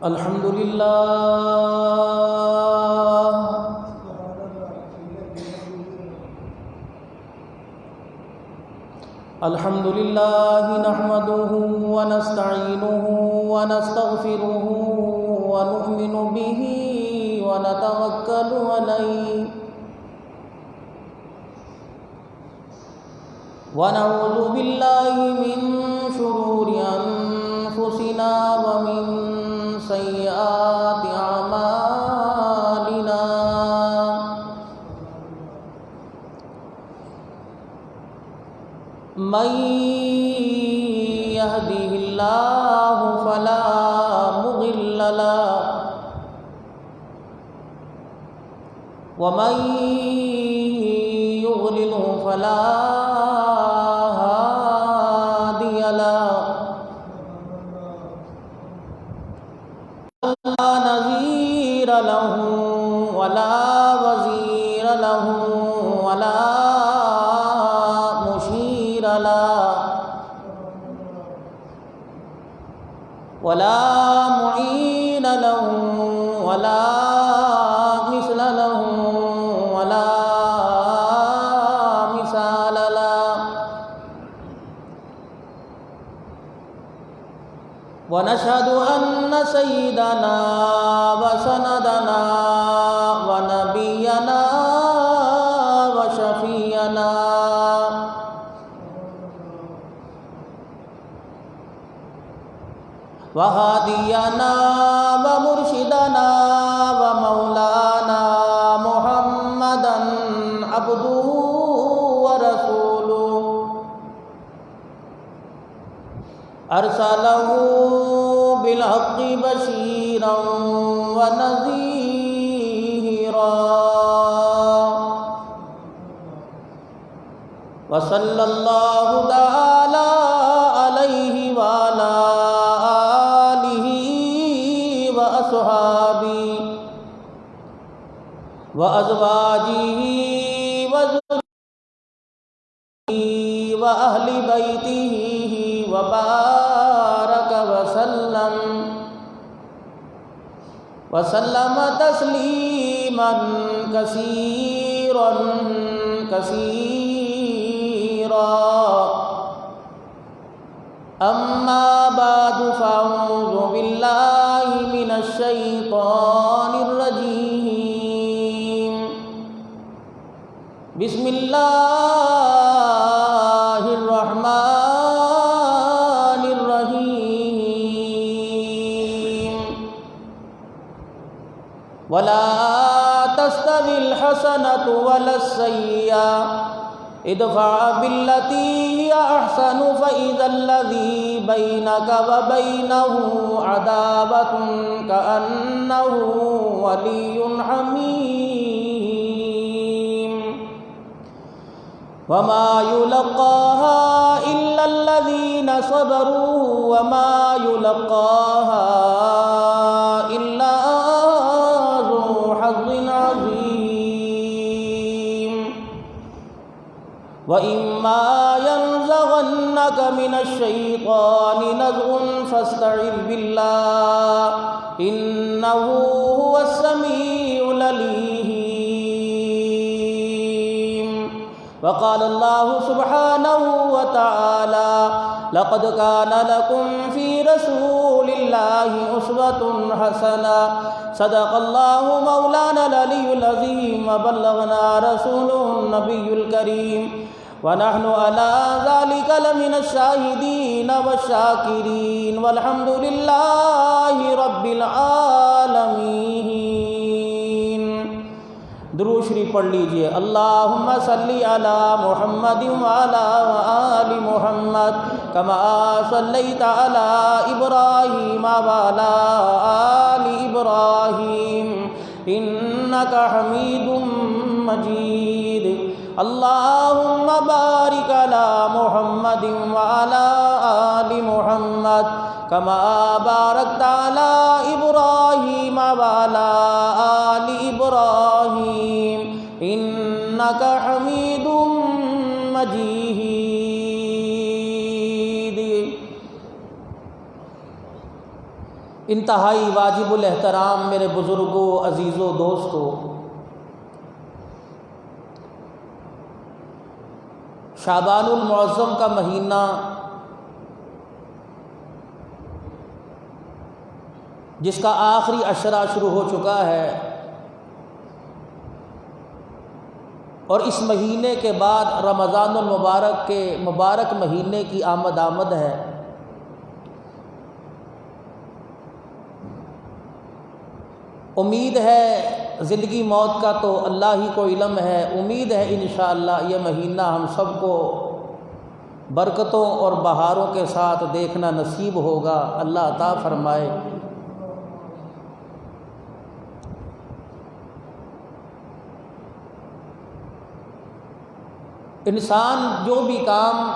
الحمد للہ الحمد للہ نحمده ونستعینه ونستغفره ونؤمن به ونتوکل علیہ ونعوذ باللہ من شرور انفسنا ومن سیئات اعمالنا من يهده الله فلا مضل له ومن يضلل فلا هادي له لا نظير له ولا وزير له ولا مشير له ولا معين له ولا مثل له ولا مثال له ونشهد أن سيدنا وسندنا ونبينا وشفيعنا وهادينا ومرشدنا ومولانا محمدا عبده ورسوله أرسله بالحق بشيرا ونذيرا وصلى الله تعالى عليه وعلى آله وأصحابه وأزواجه وذريته وأهل بيته وبارك وسلم تسليما كثيرا أما بعد فأعوذ بالله من الشيطان الرجيم بسم الله الرحمن الرحيم ولا تستوي الحسنة ولا السيئة ادفع بالتي هي أحسن فإذا الذي بينك وبينه عداوة كأنه ولي حميم وما يلقاها إلا الذين صبروا وما يلقاها إلا ذو حظ عظيم وإما ينزغنك من الشيطان نزغ فاستعذ بالله إنه هو السميع العليم وقال الله سبحانه وتعالى لقد كان لكم في رسول الله أسوة حسنة صدق الله مولانا العلي العظيم وبلغنا رسوله النبي الكريم ونحن على ذلك لمن الشاهدين والشاكرين والحمد لله رب العالمين. درود شریف پڑھ لیجئے. اللہم صلی علی محمد وعلی آل محمد کما صلیت علی ابراہیم وعلی آل ابراہیم انک حمید مجید. اللہم بارک علی محمد وعلی آل محمد کما بارکت علی ابراہیم وعلی آل ابراہیم انک حمید مجید. انتہائی واجب الاحترام میرے بزرگوں، عزیزوں، دوستوں، شعبان المعظم کا مہینہ جس کا آخری عشرہ شروع ہو چکا ہے، اور اس مہینے کے بعد رمضان المبارک کے مبارک مہینے کی آمد ہے۔ امید ہے زندگی موت کا تو اللہ ہی کو علم ہے، امید ہے انشاءاللہ یہ مہینہ ہم سب کو برکتوں اور بہاروں کے ساتھ دیکھنا نصیب ہوگا، اللہ عطا فرمائے۔ انسان جو بھی کام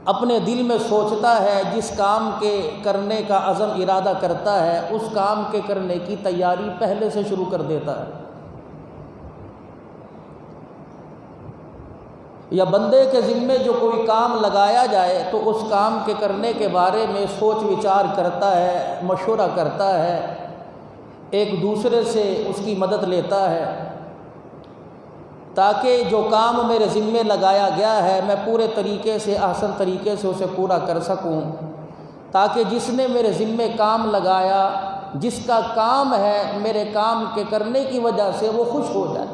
اپنے دل میں سوچتا ہے، جس کام کے کرنے کا عزم ارادہ کرتا ہے، اس کام کے کرنے کی تیاری پہلے سے شروع کر دیتا ہے۔ یا بندے کے ذمے جو کوئی کام لگایا جائے تو اس کام کے کرنے کے بارے میں سوچ وچار کرتا ہے، مشورہ کرتا ہے، ایک دوسرے سے اس کی مدد لیتا ہے، تاکہ جو کام میرے ذمے لگایا گیا ہے میں پورے طریقے سے، احسن طریقے سے اسے پورا کر سکوں، تاکہ جس نے میرے ذمے کام لگایا، جس کا کام ہے، میرے کام کے کرنے کی وجہ سے وہ خوش ہو جائے۔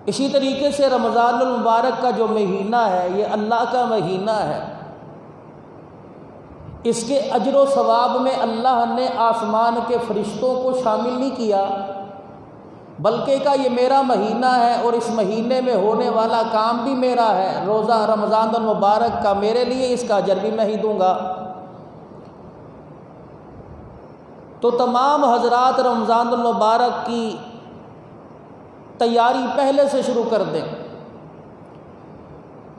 اسی طریقے سے رمضان المبارک کا جو مہینہ ہے یہ اللہ کا مہینہ ہے، اس کے اجر و ثواب میں اللہ نے آسمان کے فرشتوں کو شامل نہیں کیا، بلکہ کہ یہ میرا مہینہ ہے اور اس مہینے میں ہونے والا کام بھی میرا ہے، روزہ رمضان المبارک کا میرے لیے، اس کا اجر بھی میں ہی دوں گا۔ تو تمام حضرات رمضان المبارک کی تیاری پہلے سے شروع کر دیں۔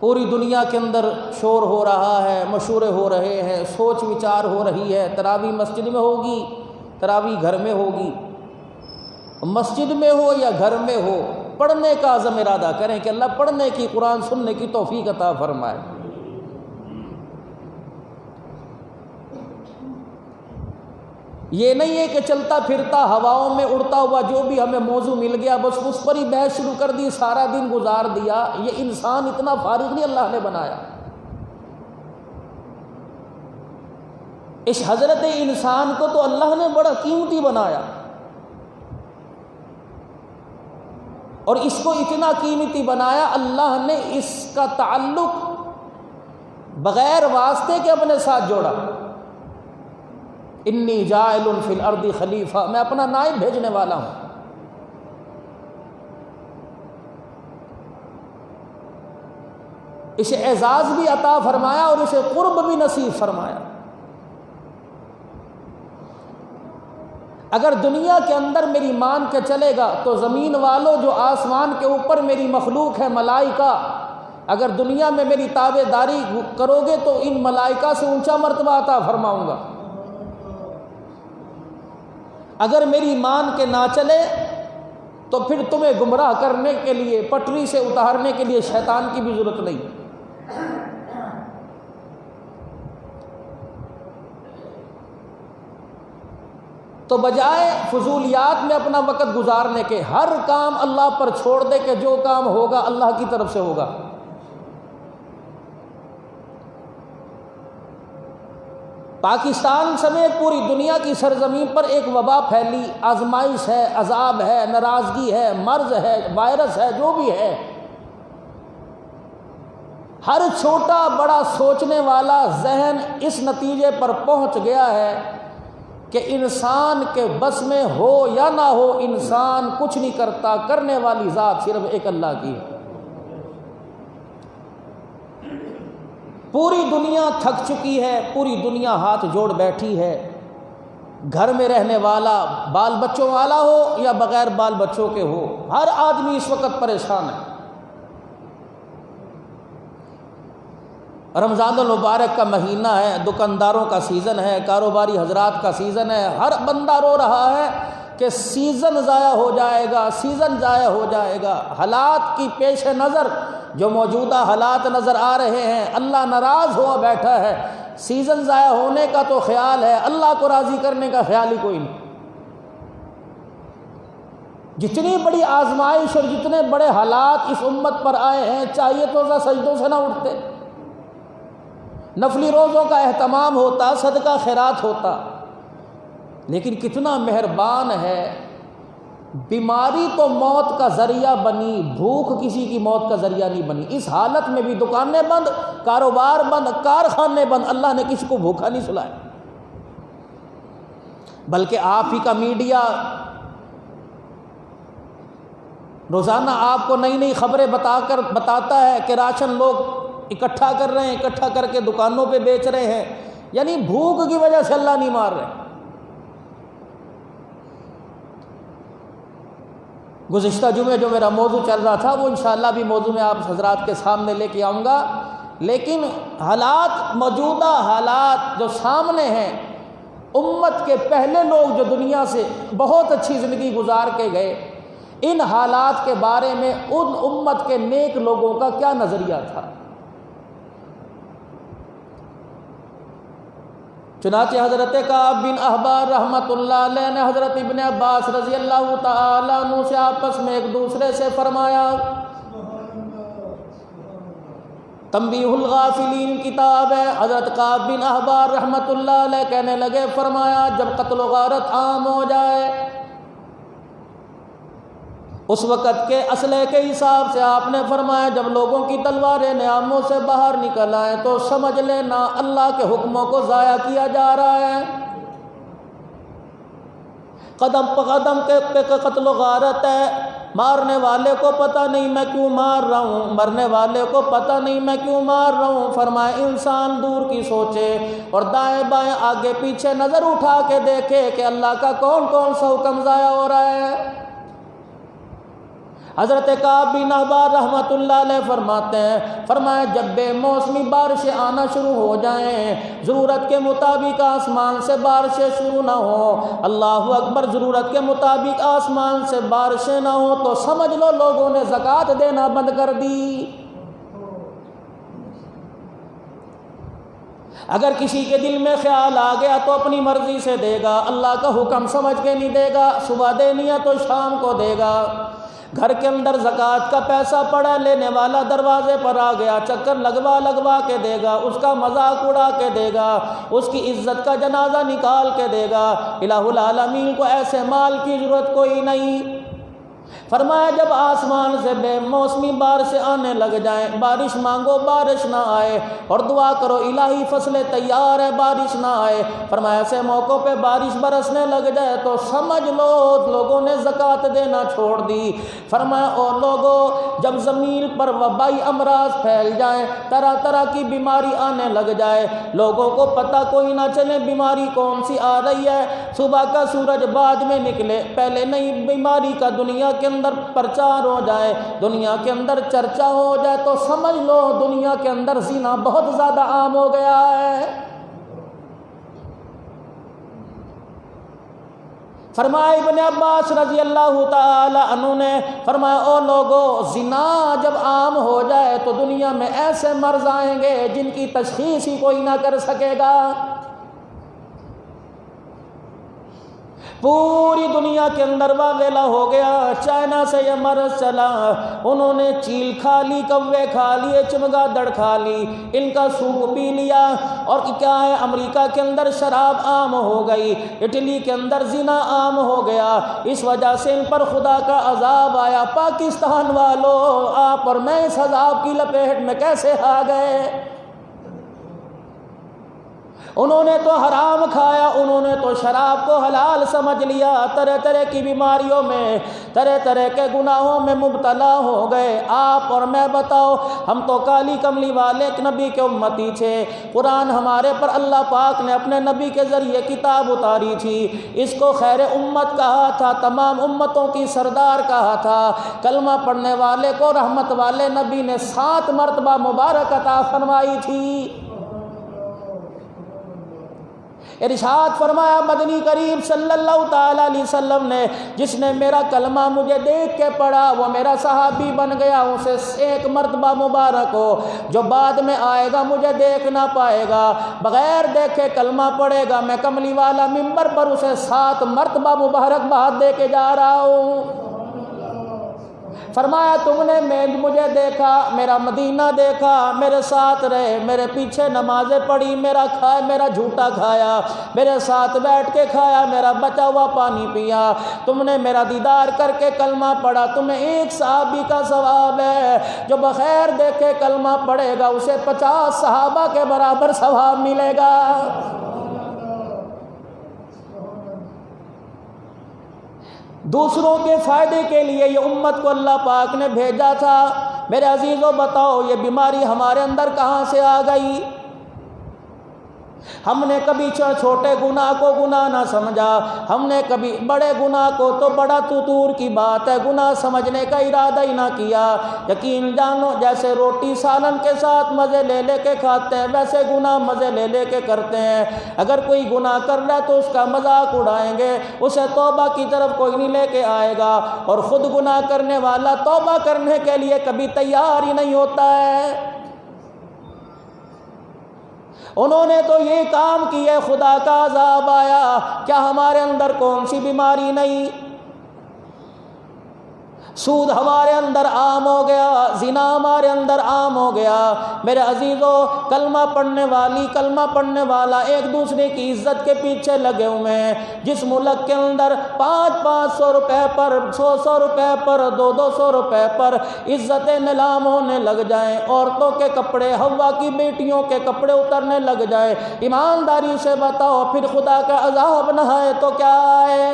پوری دنیا کے اندر شور ہو رہا ہے، مشورے ہو رہے ہیں، سوچ وچار ہو رہی ہے، تراویح مسجد میں ہوگی، تراویح گھر میں ہوگی، مسجد میں ہو یا گھر میں ہو، پڑھنے کا عزم ارادہ کریں کہ اللہ پڑھنے کی، قرآن سننے کی توفیق عطا فرمائے۔ یہ نہیں ہے کہ چلتا پھرتا ہواؤں میں اڑتا ہوا جو بھی ہمیں موضوع مل گیا بس اس پر ہی بحث شروع کر دی، سارا دن گزار دیا۔ یہ انسان اتنا فارغ نہیں اللہ نے بنایا۔ اس حضرت انسان کو تو اللہ نے بڑا قیمتی بنایا، اور اس کو اتنا قیمتی بنایا اللہ نے اس کا تعلق بغیر واسطے کے اپنے ساتھ جوڑا۔ انی جاعل فی الارض خلیفہ، میں اپنا نائب بھیجنے والا ہوں۔ اسے اعزاز بھی عطا فرمایا اور اسے قرب بھی نصیب فرمایا۔ اگر دنیا کے اندر میری مان کے چلے گا تو زمین والوں جو آسمان کے اوپر میری مخلوق ہے ملائکہ، اگر دنیا میں میری تابع داری کرو گے تو ان ملائکہ سے اونچا مرتبہ عطا فرماؤں گا۔ اگر میری مان کے نہ چلے تو پھر تمہیں گمراہ کرنے کے لیے، پٹری سے اتارنے کے لیے شیطان کی بھی ضرورت نہیں۔ تو بجائے فضولیات میں اپنا وقت گزارنے کے، ہر کام اللہ پر چھوڑ دے کہ جو کام ہوگا اللہ کی طرف سے ہوگا۔ پاکستان سمیت پوری دنیا کی سرزمین پر ایک وبا پھیلی، آزمائش ہے، عذاب ہے، ناراضگی ہے، مرض ہے، وائرس ہے، جو بھی ہے، ہر چھوٹا بڑا سوچنے والا ذہن اس نتیجے پر پہنچ گیا ہے کہ انسان کے بس میں ہو یا نہ ہو، انسان کچھ نہیں کرتا، کرنے والی ذات صرف ایک اللہ کی ہے۔ پوری دنیا تھک چکی ہے، پوری دنیا ہاتھ جوڑ بیٹھی ہے۔ گھر میں رہنے والا بال بچوں والا ہو یا بغیر بال بچوں کے ہو، ہر آدمی اس وقت پریشان ہے۔ رمضان المبارک کا مہینہ ہے، دکانداروں کا سیزن ہے، کاروباری حضرات کا سیزن ہے، ہر بندہ رو رہا ہے کہ سیزن ضائع ہو جائے گا، سیزن ضائع ہو جائے گا۔ حالات کی پیش نظر جو موجودہ حالات نظر آ رہے ہیں، اللہ ناراض ہوا بیٹھا ہے، سیزن ضائع ہونے کا تو خیال ہے، اللہ کو راضی کرنے کا خیال ہی کوئی نہیں۔ جتنی بڑی آزمائش اور جتنے بڑے حالات اس امت پر آئے ہیں، چاہیے تو سجدوں سے نہ اٹھتے، نفلی روزوں کا اہتمام ہوتا، صدقہ خیرات ہوتا، لیکن کتنا مہربان ہے، بیماری تو موت کا ذریعہ بنی، بھوک کسی کی موت کا ذریعہ نہیں بنی۔ اس حالت میں بھی دکانیں بند، کاروبار بند، کارخانے بند، اللہ نے کسی کو بھوکا نہیں سلایا، بلکہ آپ ہی کا میڈیا روزانہ آپ کو نئی نئی خبریں بتاتا ہے کہ راشن لوگ اکٹھا کر رہے ہیں، اکٹھا کر کے دکانوں پہ بیچ رہے ہیں، یعنی بھوک کی وجہ سے اللہ نہیں مار رہے۔ گزشتہ جمعے جو میرا موضوع چل رہا تھا، وہ انشاءاللہ بھی موضوع میں آپ حضرات کے سامنے لے کے آؤں گا، لیکن حالات، موجودہ حالات جو سامنے ہیں، امت کے پہلے لوگ جو دنیا سے بہت اچھی زندگی گزار کے گئے، ان حالات کے بارے میں ان امت کے نیک لوگوں کا کیا نظریہ تھا۔ چنانچہ حضرت کعب بن احبار رحمۃ اللہ علیہ نے حضرت ابن عباس رضی اللہ تعالی عنہ سے آپس میں ایک دوسرے سے فرمایا، تنبیہ الغافلین کتاب ہے، حضرت کعب بن احبار رحمۃ اللہ علیہ کہنے لگے، فرمایا جب قتل و غارت عام ہو جائے، اس وقت کے اسلحے کے حساب سے آپ نے فرمایا جب لوگوں کی تلواریں نیاموں سے باہر نکل آئیں تو سمجھ لینا اللہ کے حکموں کو ضائع کیا جا رہا ہے۔ قدم پہ قدم پہ قتل و غارت ہے، مارنے والے کو پتہ نہیں میں کیوں مار رہا ہوں، مرنے والے کو پتہ نہیں میں کیوں مار رہا ہوں۔ فرمایا انسان دور کی سوچے اور دائیں بائیں آگے پیچھے نظر اٹھا کے دیکھے کہ اللہ کا کون کون سا حکم ضائع ہو رہا ہے۔ حضرت کعب بن احبار رحمۃ اللہ علیہ فرماتے ہیں، فرمایا جب بے موسمی بارشیں آنا شروع ہو جائیں، ضرورت کے مطابق آسمان سے بارشیں شروع نہ ہوں، اللہ اکبر، ضرورت کے مطابق آسمان سے بارشیں نہ ہوں، تو سمجھ لو لوگوں نے زکوٰۃ دینا بند کر دی۔ اگر کسی کے دل میں خیال آ گیا تو اپنی مرضی سے دے گا، اللہ کا حکم سمجھ کے نہیں دے گا، صبح دینی ہے تو شام کو دے گا۔ گھر کے اندر زکوٰۃ کا پیسہ پڑا، لینے والا دروازے پر آ گیا، چکر لگوا کے دے گا، اس کا مذاق اڑا کے دے گا، اس کی عزت کا جنازہ نکال کے دے گا۔ الہ العالمین کو ایسے مال کی ضرورت کوئی نہیں۔ فرمایا جب آسمان سے بے موسمی بارشیں آنے لگ جائیں، بارش مانگو بارش نہ آئے، اور دعا کرو الہی فصلیں تیار ہے بارش نہ آئے، فرمایا ایسے موقعوں پہ بارش برسنے لگ جائے تو سمجھ لو لوگوں نے زکوٰۃ دینا چھوڑ دی۔ فرمایا او لوگوں، جب زمین پر وبائی امراض پھیل جائیں، طرح طرح کی بیماری آنے لگ جائے، لوگوں کو پتہ کوئی نہ چلے بیماری کون سی آ رہی ہے، صبح کا سورج بعد میں نکلے، پہلے نئی بیماری کا دنیا کے اندر پرچار ہو جائے، دنیا کے اندر چرچا ہو جائے، تو سمجھ لو دنیا کے اندر زنا بہت زیادہ عام ہو گیا ہے۔ فرمایا ابن عباس رضی اللہ تعالی عنہ نے فرمایا او لوگو، زنا جب عام ہو جائے تو دنیا میں ایسے مرض آئیں گے جن کی تشخیص ہی کوئی نہ کر سکے گا۔ پوری دنیا کے اندر واویلا ہو گیا، چائنا سے یہ مرض چلا، انہوں نے چیل کھا لی، کوے کھا لیے، چمگادڑ کھا لی، ان کا سوپ پی لیا، اور کیا ہے امریکہ کے اندر شراب عام ہو گئی، اٹلی کے اندر زنا عام ہو گیا، اس وجہ سے ان پر خدا کا عذاب آیا۔ پاکستان والوں، آپ اور میں اس عذاب کی لپیٹ میں کیسے آ گئے؟ انہوں نے تو حرام کھایا، انہوں نے تو شراب کو حلال سمجھ لیا، طرح طرح کی بیماریوں میں، طرح طرح کے گناہوں میں مبتلا ہو گئے۔ آپ اور میں بتاؤ، ہم تو کالی کملی والے ایک نبی کے امتی تھے، قرآن ہمارے پر اللہ پاک نے اپنے نبی کے ذریعے کتاب اتاری تھی، اس کو خیر امت کہا تھا، تمام امتوں کی سردار کہا تھا، کلمہ پڑھنے والے کو رحمت والے نبی نے 7 مرتبہ مبارک عطا فرمائی تھی۔ ارشاد فرمایا مدنی کریم صلی اللہ تعالی علیہ وسلم نے، جس نے میرا کلمہ مجھے دیکھ کے پڑھا وہ میرا صحابی بن گیا، اسے 1 مرتبہ مبارک ہو۔ جو بعد میں آئے گا مجھے دیکھ نہ پائے گا، بغیر دیکھے کلمہ پڑھے گا، میں کملی والا منبر پر اسے 7 مرتبہ مبارکباد دے کے جا رہا ہوں۔ فرمایا تم نے مجھے دیکھا، میرا مدینہ دیکھا، میرے ساتھ رہے، میرے پیچھے نمازیں پڑھی، میرا جھوٹا کھایا، میرے ساتھ بیٹھ کے کھایا، میرا بچا ہوا پانی پیا، تم نے میرا دیدار کر کے کلمہ پڑھا، تمہیں 1 صحابی کا ثواب ہے، جو بغیر دیکھے کلمہ پڑھے گا اسے 50 صحابہ کے برابر ثواب ملے گا۔ دوسروں کے فائدے کے لیے یہ امت کو اللہ پاک نے بھیجا تھا۔ میرے عزیزوں بتاؤ یہ بیماری ہمارے اندر کہاں سے آ گئی؟ ہم نے کبھی چھوٹے گناہ کو گناہ نہ سمجھا، ہم نے کبھی بڑے گناہ کو تو بڑا دور کی بات ہے گناہ سمجھنے کا ارادہ ہی نہ کیا۔ یقین جانو جیسے روٹی سالن کے ساتھ مزے لے لے کے کھاتے ہیں ویسے گناہ مزے لے لے کے کرتے ہیں۔ اگر کوئی گناہ کر رہا ہے تو اس کا مذاق اڑائیں گے، اسے توبہ کی طرف کوئی نہیں لے کے آئے گا، اور خود گناہ کرنے والا توبہ کرنے کے لیے کبھی تیار ہی نہیں ہوتا ہے۔ انہوں نے تو یہ کام کیے، خدا کا عذاب آیا، کیا ہمارے اندر کون سی بیماری نہیں؟ سود ہمارے اندر عام ہو گیا، زنا ہمارے اندر عام ہو گیا۔ میرے عزیزوں کلمہ پڑھنے والا ایک دوسرے کی عزت کے پیچھے لگے ہوئے ہیں۔ جس ملک کے اندر 500 روپے پر، 100 روپے پر، 200 روپے پر عزتیں نیلام ہونے لگ جائیں، عورتوں کے کپڑے، ہوا کی بیٹیوں کے کپڑے اترنے لگ جائے، ایمانداری سے بتاؤ پھر خدا کا عذاب نہ آئے تو کیا آئے؟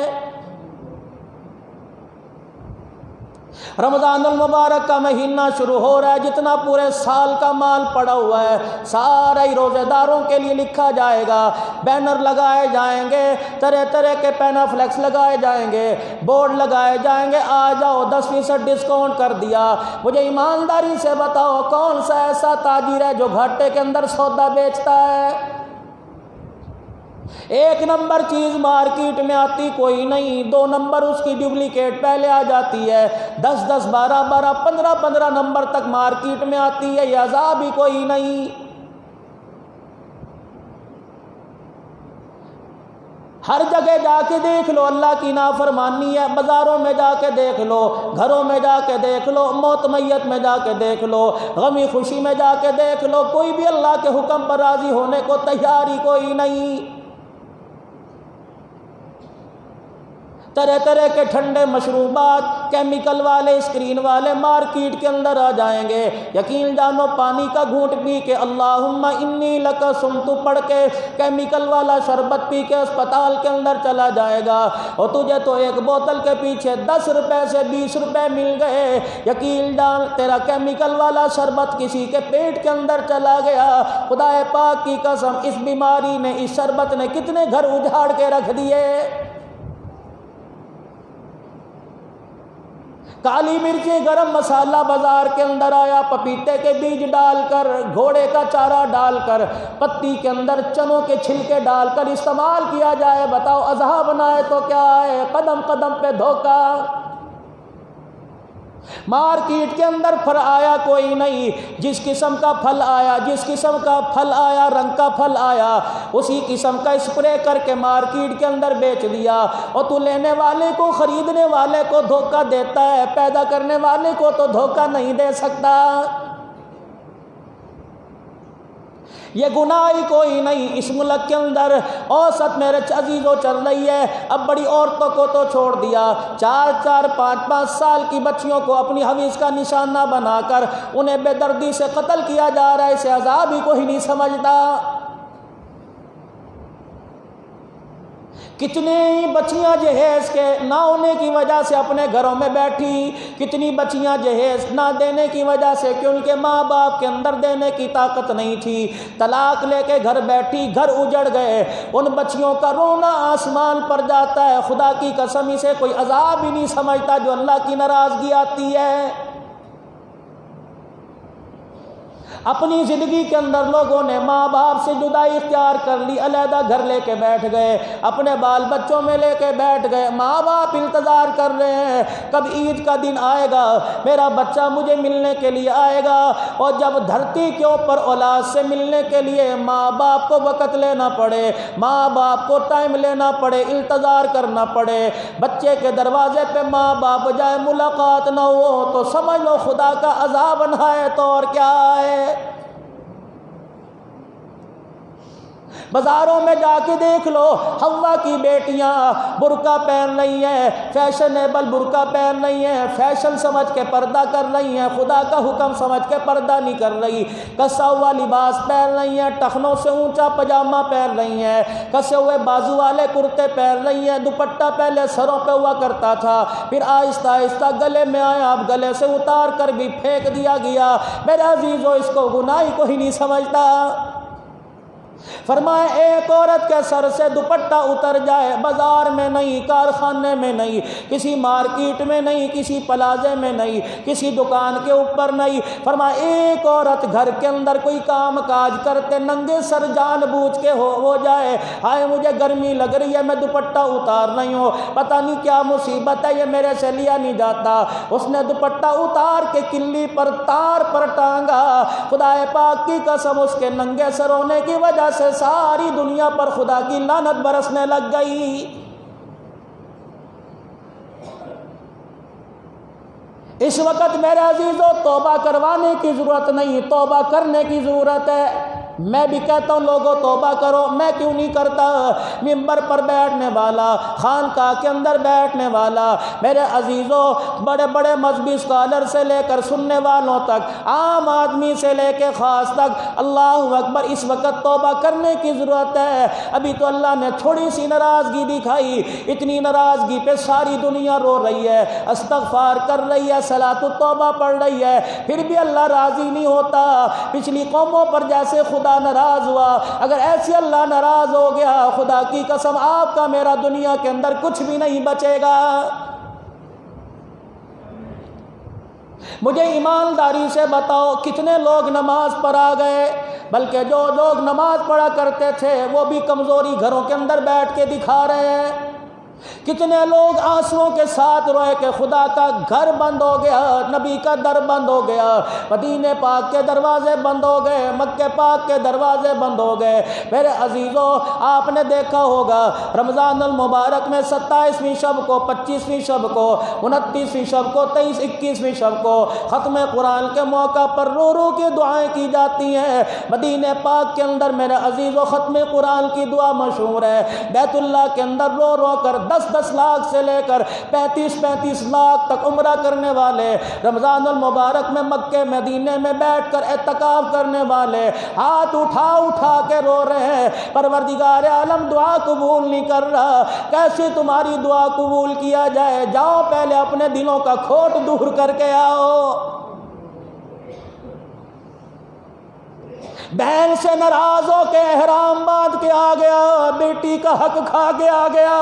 رمضان المبارک کا مہینہ شروع ہو رہا ہے، جتنا پورے سال کا مال پڑا ہوا ہے سارا ہی روزے داروں کے لیے لکھا جائے گا، بینر لگائے جائیں گے، طرح طرح کے پینا فلیکس لگائے جائیں گے، بورڈ لگائے جائیں گے، آ جاؤ 10% ڈسکاؤنٹ کر دیا۔ مجھے ایمانداری سے بتاؤ کون سا ایسا تاجر ہے جو گھاٹے کے اندر سودا بیچتا ہے؟ 1 نمبر چیز مارکیٹ میں آتی کوئی نہیں، 2 نمبر اس کی ڈپلیکیٹ پہلے آ جاتی ہے، 10 10 12 12 15 15 نمبر تک مارکیٹ میں آتی ہے، یہ عذاب ہی کوئی نہیں۔ ہر جگہ جا کے دیکھ لو اللہ کی نافرمانی ہے، بازاروں میں جا کے دیکھ لو، گھروں میں جا کے دیکھ لو، موت میت میں جا کے دیکھ لو، غمی خوشی میں جا کے دیکھ لو، کوئی بھی اللہ کے حکم پر راضی ہونے کو تیار ہی کوئی نہیں۔ طرح طرح کے ٹھنڈے مشروبات، کیمیکل والے، اسکرین والے مارکیٹ کے اندر آ جائیں گے۔ یقین جانو پانی کا گھونٹ پی کے اللہم انی لک صمت پڑھ کے کیمیکل والا شربت پی کے اسپتال کے اندر چلا جائے گا، اور تجھے تو 1 بوتل کے پیچھے 10 روپے سے 20 روپے مل گئے۔ یقین جان تیرا کیمیکل والا شربت کسی کے پیٹ کے اندر چلا گیا۔ خدا پاک کی قسم اس بیماری نے، اس شربت نے کتنے گھر اجاڑ کے رکھ دیے۔ کالی مرچیں، گرم مسالہ بازار کے اندر آیا، پپیتے کے بیج ڈال کر، گھوڑے کا چارہ ڈال کر، پتی کے اندر چنوں کے چھلکے ڈال کر استعمال کیا جائے، بتاؤ عذاب نہ آئے تو کیا ہے؟ قدم قدم پہ دھوکہ۔ مارکیٹ کے اندر پھل آیا کوئی نہیں، جس قسم کا پھل آیا، جس قسم کا پھل آیا، رنگ کا پھل آیا، اسی قسم کا اسپرے کر کے مارکیٹ کے اندر بیچ دیا، اور تو لینے والے کو، خریدنے والے کو دھوکہ دیتا ہے، پیدا کرنے والے کو تو دھوکہ نہیں دے سکتا۔ یہ گناہ ہی کوئی نہیں۔ اس ملک کے اندر اوسط میرے عزیزوں چل رہی ہے، اب بڑی عورتوں کو تو چھوڑ دیا، 4 5 سال کی بچیوں کو اپنی حویض کا نشانہ بنا کر انہیں بے دردی سے قتل کیا جا رہا ہے، اسے عذاب ہی کوئی نہیں سمجھتا۔ کتنی بچیاں جہیز کے نہ ہونے کی وجہ سے اپنے گھروں میں بیٹھی، کتنی بچیاں جہیز نہ دینے کی وجہ سے کہ ان کے ماں باپ کے اندر دینے کی طاقت نہیں تھی، طلاق لے کے گھر بیٹھی، گھر اجڑ گئے، ان بچیوں کا رونا آسمان پر جاتا ہے۔ خدا کی قسم اسے کوئی عذاب ہی نہیں سمجھتا جو اللہ کی ناراضگی آتی ہے۔ اپنی زندگی کے اندر لوگوں نے ماں باپ سے جدائی اختیار کر لی، علیحدہ گھر لے کے بیٹھ گئے، اپنے بال بچوں میں لے کے بیٹھ گئے۔ ماں باپ انتظار کر رہے ہیں کب عید کا دن آئے گا، میرا بچہ مجھے ملنے کے لیے آئے گا۔ اور جب دھرتی کے اوپر اولاد سے ملنے کے لیے ماں باپ کو وقت لینا پڑے، ماں باپ کو ٹائم لینا پڑے، انتظار کرنا پڑے، بچے کے دروازے پہ ماں باپ جائے، ملاقات نہ ہو تو سمجھ لو خدا کا عذاب نہایت اور کیا ہے۔ بازاروں میں جا کے دیکھ لو، ہوا کی بیٹیاں برقع پہن رہی ہیں، فیشنیبل برقع پہن رہی ہیں، فیشن سمجھ کے پردہ کر رہی ہیں، خدا کا حکم سمجھ کے پردہ نہیں کر رہی، کسا ہوا لباس پہن رہی ہیں، ٹخنوں سے اونچا پجامہ پہن رہی ہیں، کسے ہوئے بازو والے کرتے پہن رہی ہیں، دوپٹہ پہلے سروں پہ ہوا کرتا تھا، پھر آہستہ آہستہ گلے میں آیا، اب گلے سے اتار کر بھی پھینک دیا گیا۔ میرے عزیزو، اس کو گناہ کوئی نہیں سمجھتا۔ فرمایا ایک عورت کے سر سے دوپٹہ اتر جائے، بازار میں نہیں، کارخانے میں نہیں، کسی مارکیٹ میں نہیں، کسی پلازے میں نہیں، کسی دکان کے اوپر نہیں، فرمایا ایک عورت گھر کے اندر کوئی کام کاج کرتے ننگے سر جان بوجھ کے ہو جائے، ہائے مجھے گرمی لگ رہی ہے میں دوپٹہ اتار رہی ہوں، پتہ نہیں کیا مصیبت ہے یہ میرے سے لیا نہیں جاتا، اس نے دوپٹہ اتار کے کلی پر تار پر ٹانگا، خدا پاک کی قسم اس کے ننگے سر ہونے کی وجہ سے ساری دنیا پر خدا کی لعنت برسنے لگ گئی۔ اس وقت میرے عزیزو توبہ کروانے کی ضرورت نہیں، توبہ کرنے کی ضرورت ہے۔ میں بھی کہتا ہوں لوگوں توبہ کرو، میں کیوں نہیں کرتا؟ منبر پر بیٹھنے والا، خانقاہ کے اندر بیٹھنے والا، میرے عزیزو بڑے بڑے مذہبی اسکالر سے لے کر سننے والوں تک، عام آدمی سے لے کے خاص تک، اللہ اکبر، اس وقت توبہ کرنے کی ضرورت ہے۔ ابھی تو اللہ نے تھوڑی سی ناراضگی دکھائی، اتنی ناراضگی پہ ساری دنیا رو رہی ہے، استغفار کر رہی ہے، صلاۃ التوبہ پڑھ رہی ہے، پھر بھی اللہ راضی نہیں ہوتا۔ پچھلی قوموں پر جیسے خدا ناراض ہوا، اگر ایسے اللہ ناراض ہو گیا، خدا کی قسم آپ کا میرا دنیا کے اندر کچھ بھی نہیں بچے گا۔ مجھے ایمانداری سے بتاؤ کتنے لوگ نماز پر آ گئے، بلکہ جو لوگ نماز پڑھا کرتے تھے وہ بھی کمزوری گھروں کے اندر بیٹھ کے دکھا رہے ہیں۔ کتنے لوگ آنسوؤں کے ساتھ روئے کہ خدا کا گھر بند ہو گیا، نبی کا در بند ہو گیا، مدینے پاک کے دروازے بند ہو گئے، مکہ پاک کے دروازے بند ہو گئے۔ میرے عزیزو، آپ نے دیکھا ہوگا رمضان المبارک میں 27ویں شب کو، 25ویں شب کو، 29ویں شب کو، 23 21ویں شب کو ختم قرآن کے موقع پر رو رو کے دعائیں کی جاتی ہیں۔ مدینے پاک کے اندر میرے عزیزو ختم قرآن کی دعا مشہور ہے۔ بیت اللہ کے اندر رو رو کر 10 لاکھ سے لے کر 35 لاکھ تک عمرہ کرنے والے، رمضان المبارک میں مکے مدینے میں بیٹھ کر اعتکاف کرنے والے ہاتھ اٹھا اٹھا کے رو رہے ہیں، پروردگار عالم دعا قبول نہیں کر رہا، کیسے تمہاری دعا قبول کیا جائے؟ جاؤ پہلے اپنے دلوں کا کھوٹ دور کر کے آؤ۔ بہن سے ناراض ہو کے احرام باندھ کے آ گیا، بیٹی کا حق کھا کے آ گیا،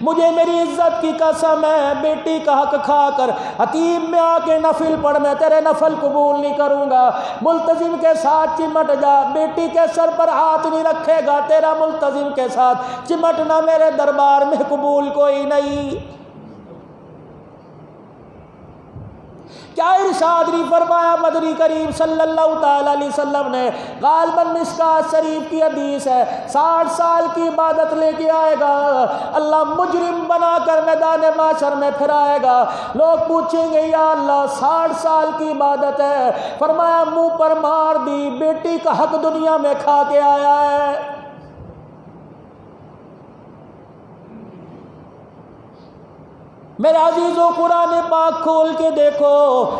مجھے میری عزت کی قسم ہے بیٹی کا حق کھا کر حتیم میں آ کے نفل پڑھ، میں تیرے نفل قبول نہیں کروں گا۔ ملتزم کے ساتھ چمٹ جا، بیٹی کے سر پر ہاتھ نہیں رکھے گا، تیرا ملتزم کے ساتھ چمٹنا میرے دربار میں قبول کوئی نہیں۔ کیا ارشاد نہیں فرمایا مدنی کریم صلی اللہ تعالی علیہ وسلم نے؟ غالباً مشکات شریف کی حدیث ہے، 60 سال کی عبادت لے کے آئے گا اللہ، مجرم بنا کر میدان محشر میں پھرائے گا، لوگ پوچھیں گے یا اللہ 60 سال کی عبادت ہے، فرمایا منہ پر مار دی، بیٹی کا حق دنیا میں کھا کے آیا ہے۔ میرے عزیزو قرآن پاک کھول کے دیکھو،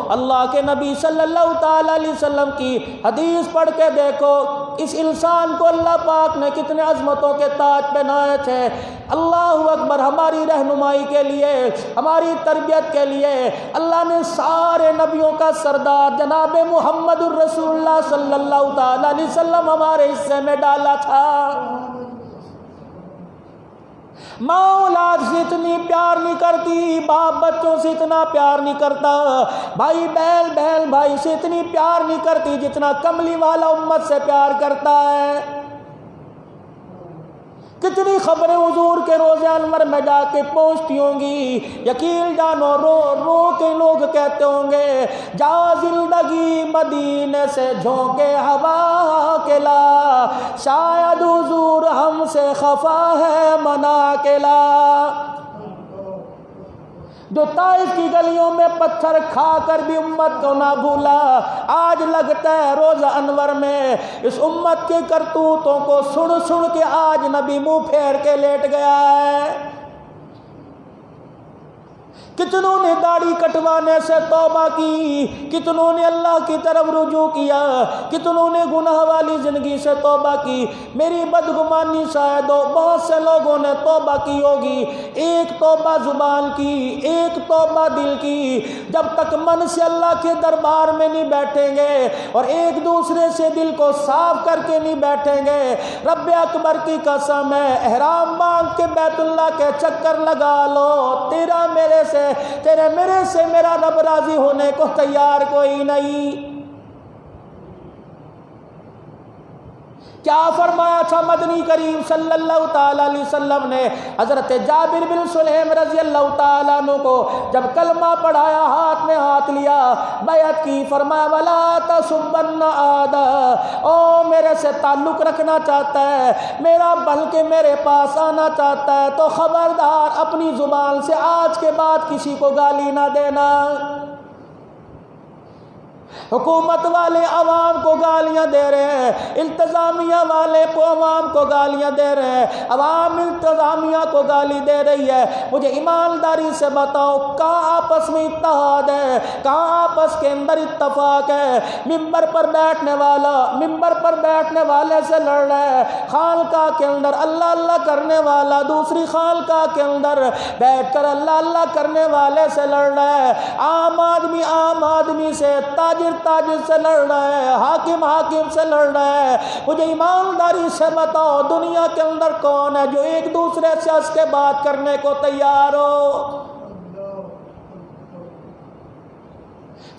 اللہ کے نبی صلی اللہ تعالی علیہ وسلم کی حدیث پڑھ کے دیکھو، اس انسان کو اللہ پاک نے کتنے عظمتوں کے تاج پہنائے تھے۔ اللہ اکبر، ہماری رہنمائی کے لیے، ہماری تربیت کے لیے اللہ نے سارے نبیوں کا سردار جناب محمد الرسول اللہ صلی اللہ تعالی علیہ وسلم ہمارے حصے میں ڈالا تھا۔ ماں اولاد سے اتنی پیار نہیں کرتی، باپ بچوں سے اتنا پیار نہیں کرتا، بھائی بہن بھائی سے اتنی پیار نہیں کرتی جتنا کملی والا امت سے پیار کرتا ہے۔ کتنی خبریں حضور کے روضہ انور میں جا کے پہنچتی ہوں گی، یقین جانو رو رو کے لوگ کہتے ہوں گے جا زندگی مدینے سے جھونکے ہوا کے لا، شاید حضور ہم سے خفا ہے منا کے لا۔ جو طائف کی گلیوں میں پتھر کھا کر بھی امت کو نہ بھولا، آج لگتا ہے روزہ انور میں اس امت کے کرتوتوں کو سن سن کے آج نبی منہ پھیر کے لیٹ گیا ہے۔ کتنوں نے داڑھی کٹوانے سے توبہ کی، کتنوں نے اللہ کی طرف رجوع کیا، کتنوں نے گناہ والی زندگی سے توبہ کی۔ میری بدگمانی شاید ہو بہت سے لوگوں نے توبہ کی ہوگی، ایک توبہ زبان کی، ایک توبہ دل کی۔ جب تک من سے اللہ کے دربار میں نہیں بیٹھیں گے اور ایک دوسرے سے دل کو صاف کر کے نہیں بیٹھیں گے، رب اکبر کی قسم ہے احرام باندھ کے بیت اللہ کے چکر لگا لو، تیرا میرے سے تیرے میرے سے میرا رب راضی ہونے کو تیار کوئی نہیں۔ کیا فرمایا تھا مدنی کریم صلی اللہ تعالی علیہ وسلم نے حضرت جابر بن سلیم رضی اللہ تعالیٰ عنہ کو جب کلمہ پڑھایا، ہاتھ میں ہاتھ لیا، بیعت کی، فرمایا وَلَا تَسُبَّنَّ آدَا، او میرے سے تعلق رکھنا چاہتا ہے، میرا بلکہ میرے پاس آنا چاہتا ہے تو خبردار اپنی زبان سے آج کے بعد کسی کو گالی نہ دینا۔ حکومت والے عوام کو گالیاں دے رہے ہیں، انتظامیہ والے کو عوام کو گالیاں دے رہے ہیں، عوام انتظامیہ کو گالی دے رہی ہے۔ مجھے ایمانداری سے بتاؤ کہاں آپس میں اتحاد ہے، کہاں آپس کے اندر اتفاق ہے؟ ممبر پر بیٹھنے والا ممبر پر بیٹھنے والے سے لڑ رہا ہے، خانقاہ کے اندر اللہ اللہ کرنے والا دوسری خانقاہ کے اندر بیٹھ کر اللہ اللہ کرنے والے سے لڑ رہا ہے، عام آدمی سے، تاجر سے لڑ رہا ہے، حاکم سے لڑ رہا ہے۔ مجھے ایمانداری سے بتاؤ دنیا کے اندر کون ہے جو ایک دوسرے سے ہنس کے بات کرنے کو تیار ہو؟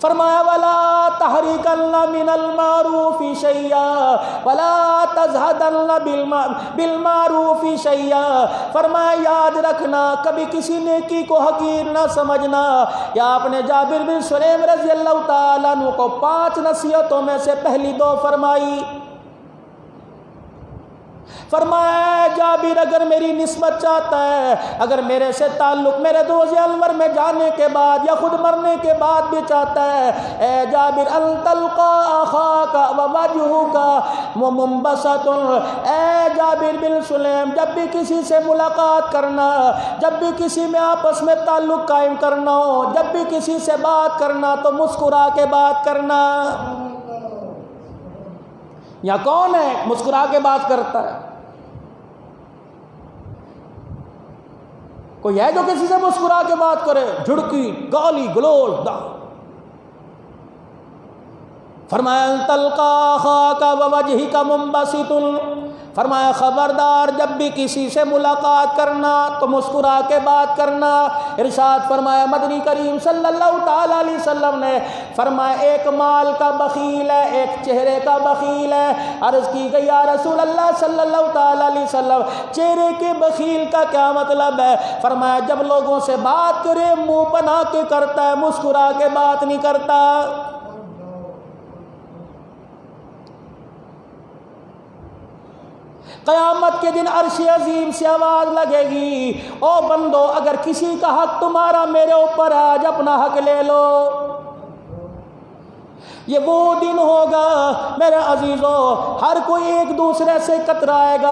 فرمایا وَلَا تَحْرِكَنَّ مِنَ الْمَعْرُوفِ شَيْئًا وَلَا تَزْهَدَنَّ بِالْمَعْرُوفِ شَيْئًا۔ فرمایا یاد رکھنا کبھی کسی نیکی کو حقیر نہ سمجھنا۔ یا آپ نے جابر بن سلیم رضی اللہ تعالیٰ عنہ کو 5 نصیحتوں میں سے پہلی 2 فرمائی۔ فرمایا جابر اگر میری نسبت چاہتا ہے، اگر میرے سے تعلق میرے روزہ انور میں جانے کے بعد یا خود مرنے کے بعد بھی چاہتا ہے، اے جابر ان تلقا اخاک ووجهک منبسط، اے جابر بن سلیم جب بھی کسی سے ملاقات کرنا، جب بھی کسی میں آپس میں تعلق قائم کرنا ہو، جب بھی کسی سے بات کرنا تو مسکرا کے بات کرنا۔ یا کون ہے مسکرا کے بات کرتا ہے؟ کوئی ہے جو کسی سے مسکرا کے بات کرے؟ جھڑکی، گالی گلوچ دا۔ فرمایا ان تلقا اخاک ووجهک منبسط، فرمایا خبردار جب بھی کسی سے ملاقات کرنا تو مسکرا کے بات کرنا۔ ارشاد فرمایا مدنی کریم صلی اللہ تعالی علیہ وسلم نے فرمایا ایک مال کا بخیل ہے، ایک چہرے کا بخیل ہے۔ عرض کی گئی یا رسول اللہ صلی اللہ تعالی علیہ وسلم چہرے کے بخیل کا کیا مطلب ہے؟ فرمایا جب لوگوں سے بات کرے منہ بنا کے کرتا ہے، مسکرا کے بات نہیں کرتا۔ قیامت کے دن عرش عظیم سے آواز لگے گی او بندو اگر کسی کا حق تمہارا میرے اوپر ہے آج اپنا حق لے لو۔ یہ وہ دن ہوگا میرے عزیزو ہر کوئی ایک دوسرے سے کترائے گا،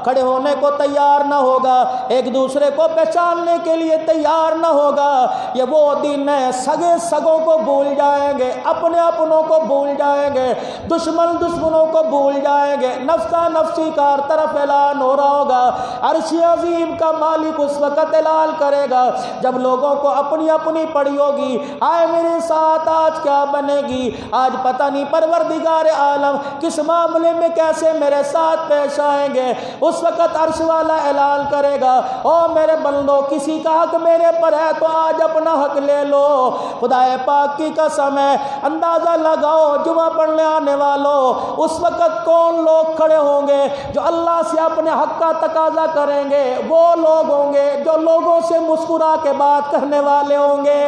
کھڑے ہونے کو تیار نہ ہوگا، ایک دوسرے کو پہچاننے کے لیے تیار نہ ہوگا۔ یہ وہ دن ہے سگے سگوں کو بھول جائیں گے، اپنے اپنوں کو بھول جائیں گے، دشمن دشمنوں کو بھول جائیں گے، نفسا نفسی کا ہر طرف اعلان ہو رہا ہوگا۔ عرش عظیم کا مالک اس وقت اعلان کرے گا جب لوگوں کو اپنی اپنی پڑی ہوگی، آئے میرے ساتھ آج کیا بنے گی، آج پتہ نہیں پروردگار عالم کس معاملے میں کیسے میرے ساتھ پیش آئیں گے۔ اس اس وقت عرش والا اعلان کرے گا او میرے بندو کسی کا حق میرے پر ہے تو آج اپنا حق لے لو۔ خدا پاک کی قسم ہے، اندازہ لگاؤ جمعہ پڑھنے آنے والوں، اس وقت کون لوگ کھڑے ہوں گے جو اللہ سے اپنے حق کا تقاضا کریں گے؟ وہ لوگ ہوں گے جو لوگوں سے مسکرا کے بات کرنے والے ہوں گے۔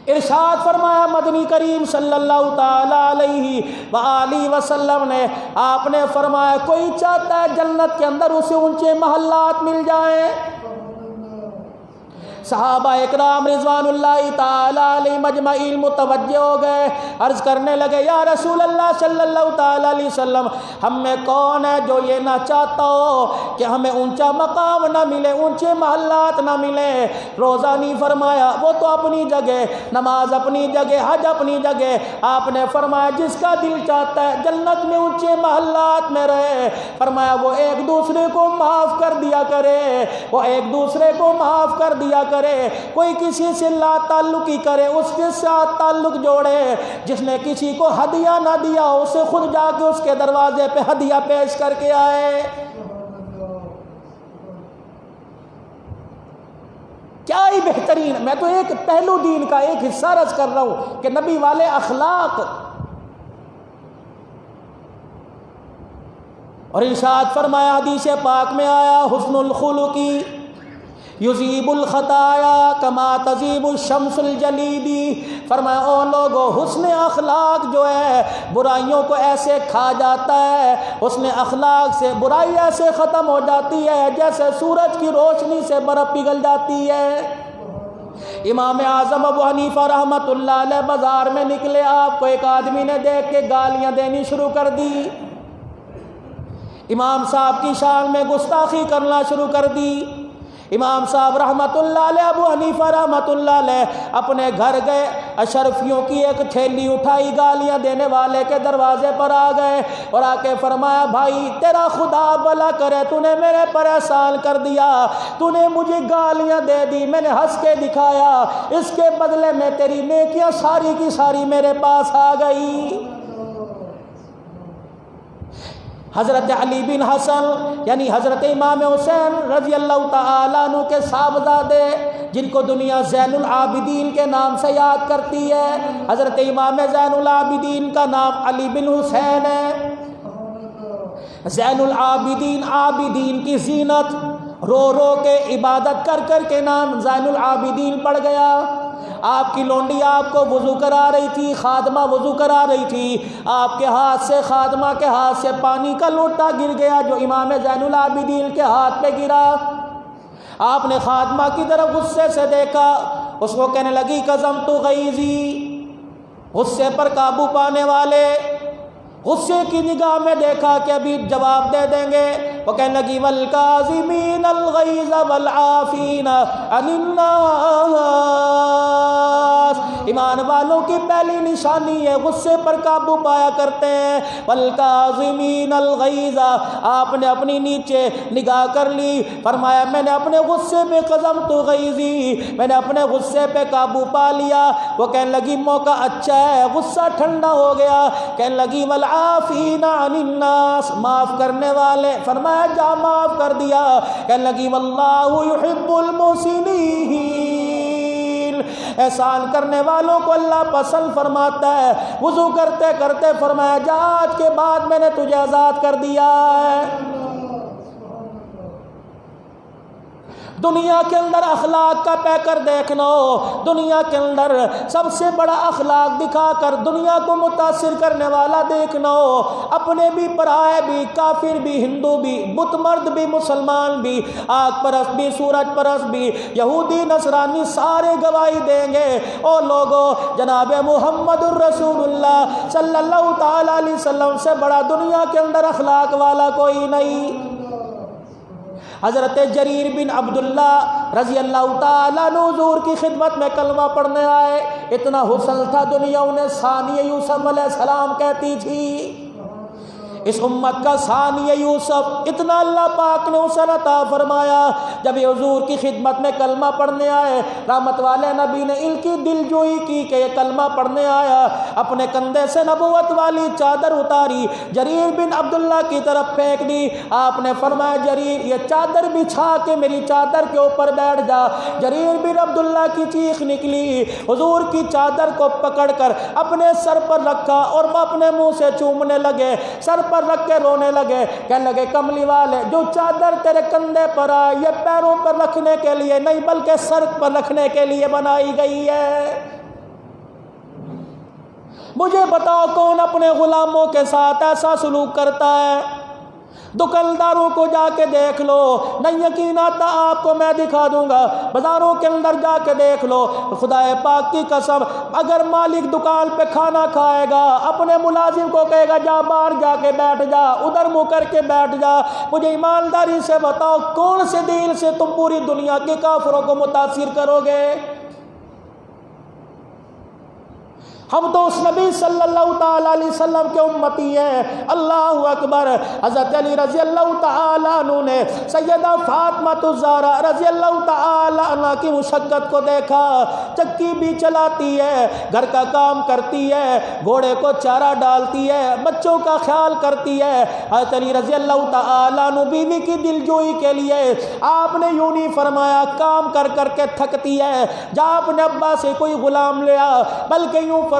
ارشاد فرمایا مدنی کریم صلی اللہ تعالی علیہ وآلہ وسلم نے، آپ نے فرمایا کوئی چاہتا ہے جنت کے اندر اسے اونچے محلات مل جائیں؟ صحابہ اکرام رضوان اللہ تعالی علیہ مجمعین متوجہ ہو گئے، عرض کرنے لگے یا رسول اللہ صلی اللہ تعالی علیہ وسلم، ہم میں کون ہے جو یہ نہ چاہتا ہو کہ ہمیں اونچا مقام نہ ملے، اونچے محلات نہ ملے؟ روزہ نہیں فرمایا، وہ تو اپنی جگہ، نماز اپنی جگہ، حج اپنی جگہ، آپ نے فرمایا جس کا دل چاہتا ہے جنت میں اونچے محلات میں رہے، فرمایا وہ ایک دوسرے کو معاف کر دیا کرے، وہ ایک دوسرے کو معاف کر دیا کرے، کوئی کسی سے لا تعلقی کرے، اس کے ساتھ تعلق جوڑے، جس نے کسی کو ہدیہ نہ دیا اسے خود جا کے اس کے دروازے پہ ہدیہ پیش کر کے آئے۔ کیا ہی بہترین، میں تو ایک پہلو دین کا ایک حصہ رض کر رہا ہوں کہ نبی والے اخلاق۔ اور ارشاد فرمایا حدیث پاک میں آیا حسن الخلقی یذیب الخطایا کما تذیب الشمس الجلیدی، فرمایا او لوگو حسن اخلاق جو ہے برائیوں کو ایسے کھا جاتا ہے، حسن اخلاق سے برائی ایسے ختم ہو جاتی ہے جیسے سورج کی روشنی سے برف پگھل جاتی ہے۔ امام اعظم ابو حنیفہ رحمۃ اللہ علیہ بازار میں نکلے، آپ کو ایک آدمی نے دیکھ کے گالیاں دینی شروع کر دی، امام صاحب کی شان میں گستاخی کرنا شروع کر دی۔ امام صاحب رحمت اللہ علیہ ابو حنیفہ رحمت اللہ علیہ اپنے گھر گئے، اشرفیوں کی ایک تھیلی اٹھائی، گالیاں دینے والے کے دروازے پر آ گئے اور آ کے فرمایا بھائی تیرا خدا بھلا کرے، تو نے میرے پر احسان کر دیا، تو نے مجھے گالیاں دے دی، میں نے ہنس کے دکھایا، اس کے بدلے میں تیری نیکیاں ساری کی ساری میرے پاس آ گئی۔ حضرت علی بن حسن یعنی حضرت امام حسین رضی اللہ تعالیٰ عنہ کے صاحبزادے، جن کو دنیا زین العابدین کے نام سے یاد کرتی ہے، حضرت امام زین العابدین کا نام علی بن حسین ہے۔ زین العابدین، عابدین کی زینت، رو رو کے عبادت کر کر کے نام زین العابدین پڑ گیا۔ آپ کی لونڈی آپ کو وضو کرا رہی تھی، خادمہ وضو کرا رہی تھی، آپ کے ہاتھ سے خادمہ کے ہاتھ سے پانی کا لوٹا گر گیا جو امام زین العابدین کے ہاتھ پہ گرا۔ آپ نے خادمہ کی طرف غصے سے دیکھا، اس کو کہنے لگی قذمت غیظی، غصے پر قابو پانے والے، غصے کی نگاہ میں دیکھا کہ ابھی جواب دے دیں گے، وہ کہنے لگی والکاظمین الغیظ والعافین عن الناس، ایمان والوں کی پہلی نشانی ہے غصے پر قابو پایا کرتے ہیں۔ والکاظمین الغیظ، آپ نے اپنی نیچے نگاہ کر لی، فرمایا میں نے اپنے غصے پہ قذمت غیظی، میں نے اپنے غصے پہ قابو پا لیا۔ وہ کہنے لگی موقع اچھا ہے، غصہ ٹھنڈا ہو گیا، کہنے لگی والعافین عن الناس، معاف کرنے والے، فرمایا جا معاف کر دیا۔ کہنے لگی واللہ یحب المحسنین، احسان کرنے والوں کو اللہ پسند فرماتا ہے۔ وضو کرتے کرتے فرمایا جا آج کے بعد میں نے تجھے آزاد کر دیا ہے۔ دنیا کے اندر اخلاق کا پیکر دیکھنا ہو، دنیا کے اندر سب سے بڑا اخلاق دکھا کر دنیا کو متاثر کرنے والا دیکھنا ہو، اپنے بھی پرائے بھی، کافر بھی، ہندو بھی، بت مرد بھی، مسلمان بھی، آگ پرست بھی، سورج پرست بھی، یہودی نصرانی، سارے گواہی دیں گے او لوگو جناب محمد الرسول اللہ صلی اللہ تعالی علیہ وسلم سے بڑا دنیا کے اندر اخلاق والا کوئی نہیں۔ حضرت جریر بن عبداللہ رضی اللہ تعالیٰ عنہ حضور کی خدمت میں کلمہ پڑھنے آئے، اتنا حسن تھا دنیا انہیں ثانی یوسف علیہ السلام کہتی تھی، اس امت کا ثانی یوسف، اتنا اللہ پاک نے اسے عطا فرمایا۔ جب یہ حضور کی خدمت میں کلمہ پڑھنے آئے، رحمت والے نبی نے ان کی دل جوئی کی کہ یہ کلمہ پڑھنے آیا، اپنے کندھے سے نبوت والی چادر اتاری، جریر بن عبداللہ کی طرف پھینک دی۔ آپ نے فرمایا جریر یہ چادر بچھا کے میری چادر کے اوپر بیٹھ جا۔ جریر بن عبداللہ کی چیخ نکلی، حضور کی چادر کو پکڑ کر اپنے سر پر رکھا اور وہ اپنے منہ سے چومنے لگے، سر پر رکھ کے رونے لگے، کہنے لگے کملی والے جو چادر تیرے کندھے پر آئے یہ پیروں پر رکھنے کے لیے نہیں بلکہ سر پر رکھنے کے لیے بنائی گئی ہے۔ مجھے بتاؤ کون اپنے غلاموں کے ساتھ ایسا سلوک کرتا ہے؟ دکانداروں کو جا کے دیکھ لو، نہیں یقین آتا آپ کو میں دکھا دوں گا، بازاروں کے اندر جا کے دیکھ لو، خدا پاک کی قسم اگر مالک دکان پہ کھانا کھائے گا اپنے ملازم کو کہے گا جا باہر جا کے بیٹھ جا، ادھر منہ کر کے بیٹھ جا۔ مجھے ایمانداری سے بتاؤ کون سے دل سے تم پوری دنیا کے کافروں کو متاثر کرو گے؟ ہم تو اس نبی صلی اللہ تعالی علیہ وسلم کے امتی ہیں۔ اللہ اکبر۔ حضرت علی رضی اللہ تعالی عنہ نے سیدہ فاطمہ الزہرا رضی اللہ تعالی عنہ کی مشقت کو دیکھا، چکی بھی چلاتی ہے، گھر کا کام کرتی ہے، گھوڑے کو چارہ ڈالتی ہے، بچوں کا خیال کرتی ہے۔ حضرت علی رضی اللہ تعالی عنہ بیوی کی دلجوئی کے لیے آپ نے یوں نہیں فرمایا کام کر کر کے تھکتی ہے جا اپنے ابا سے کوئی غلام لیا، بلکہ یوں فرمایا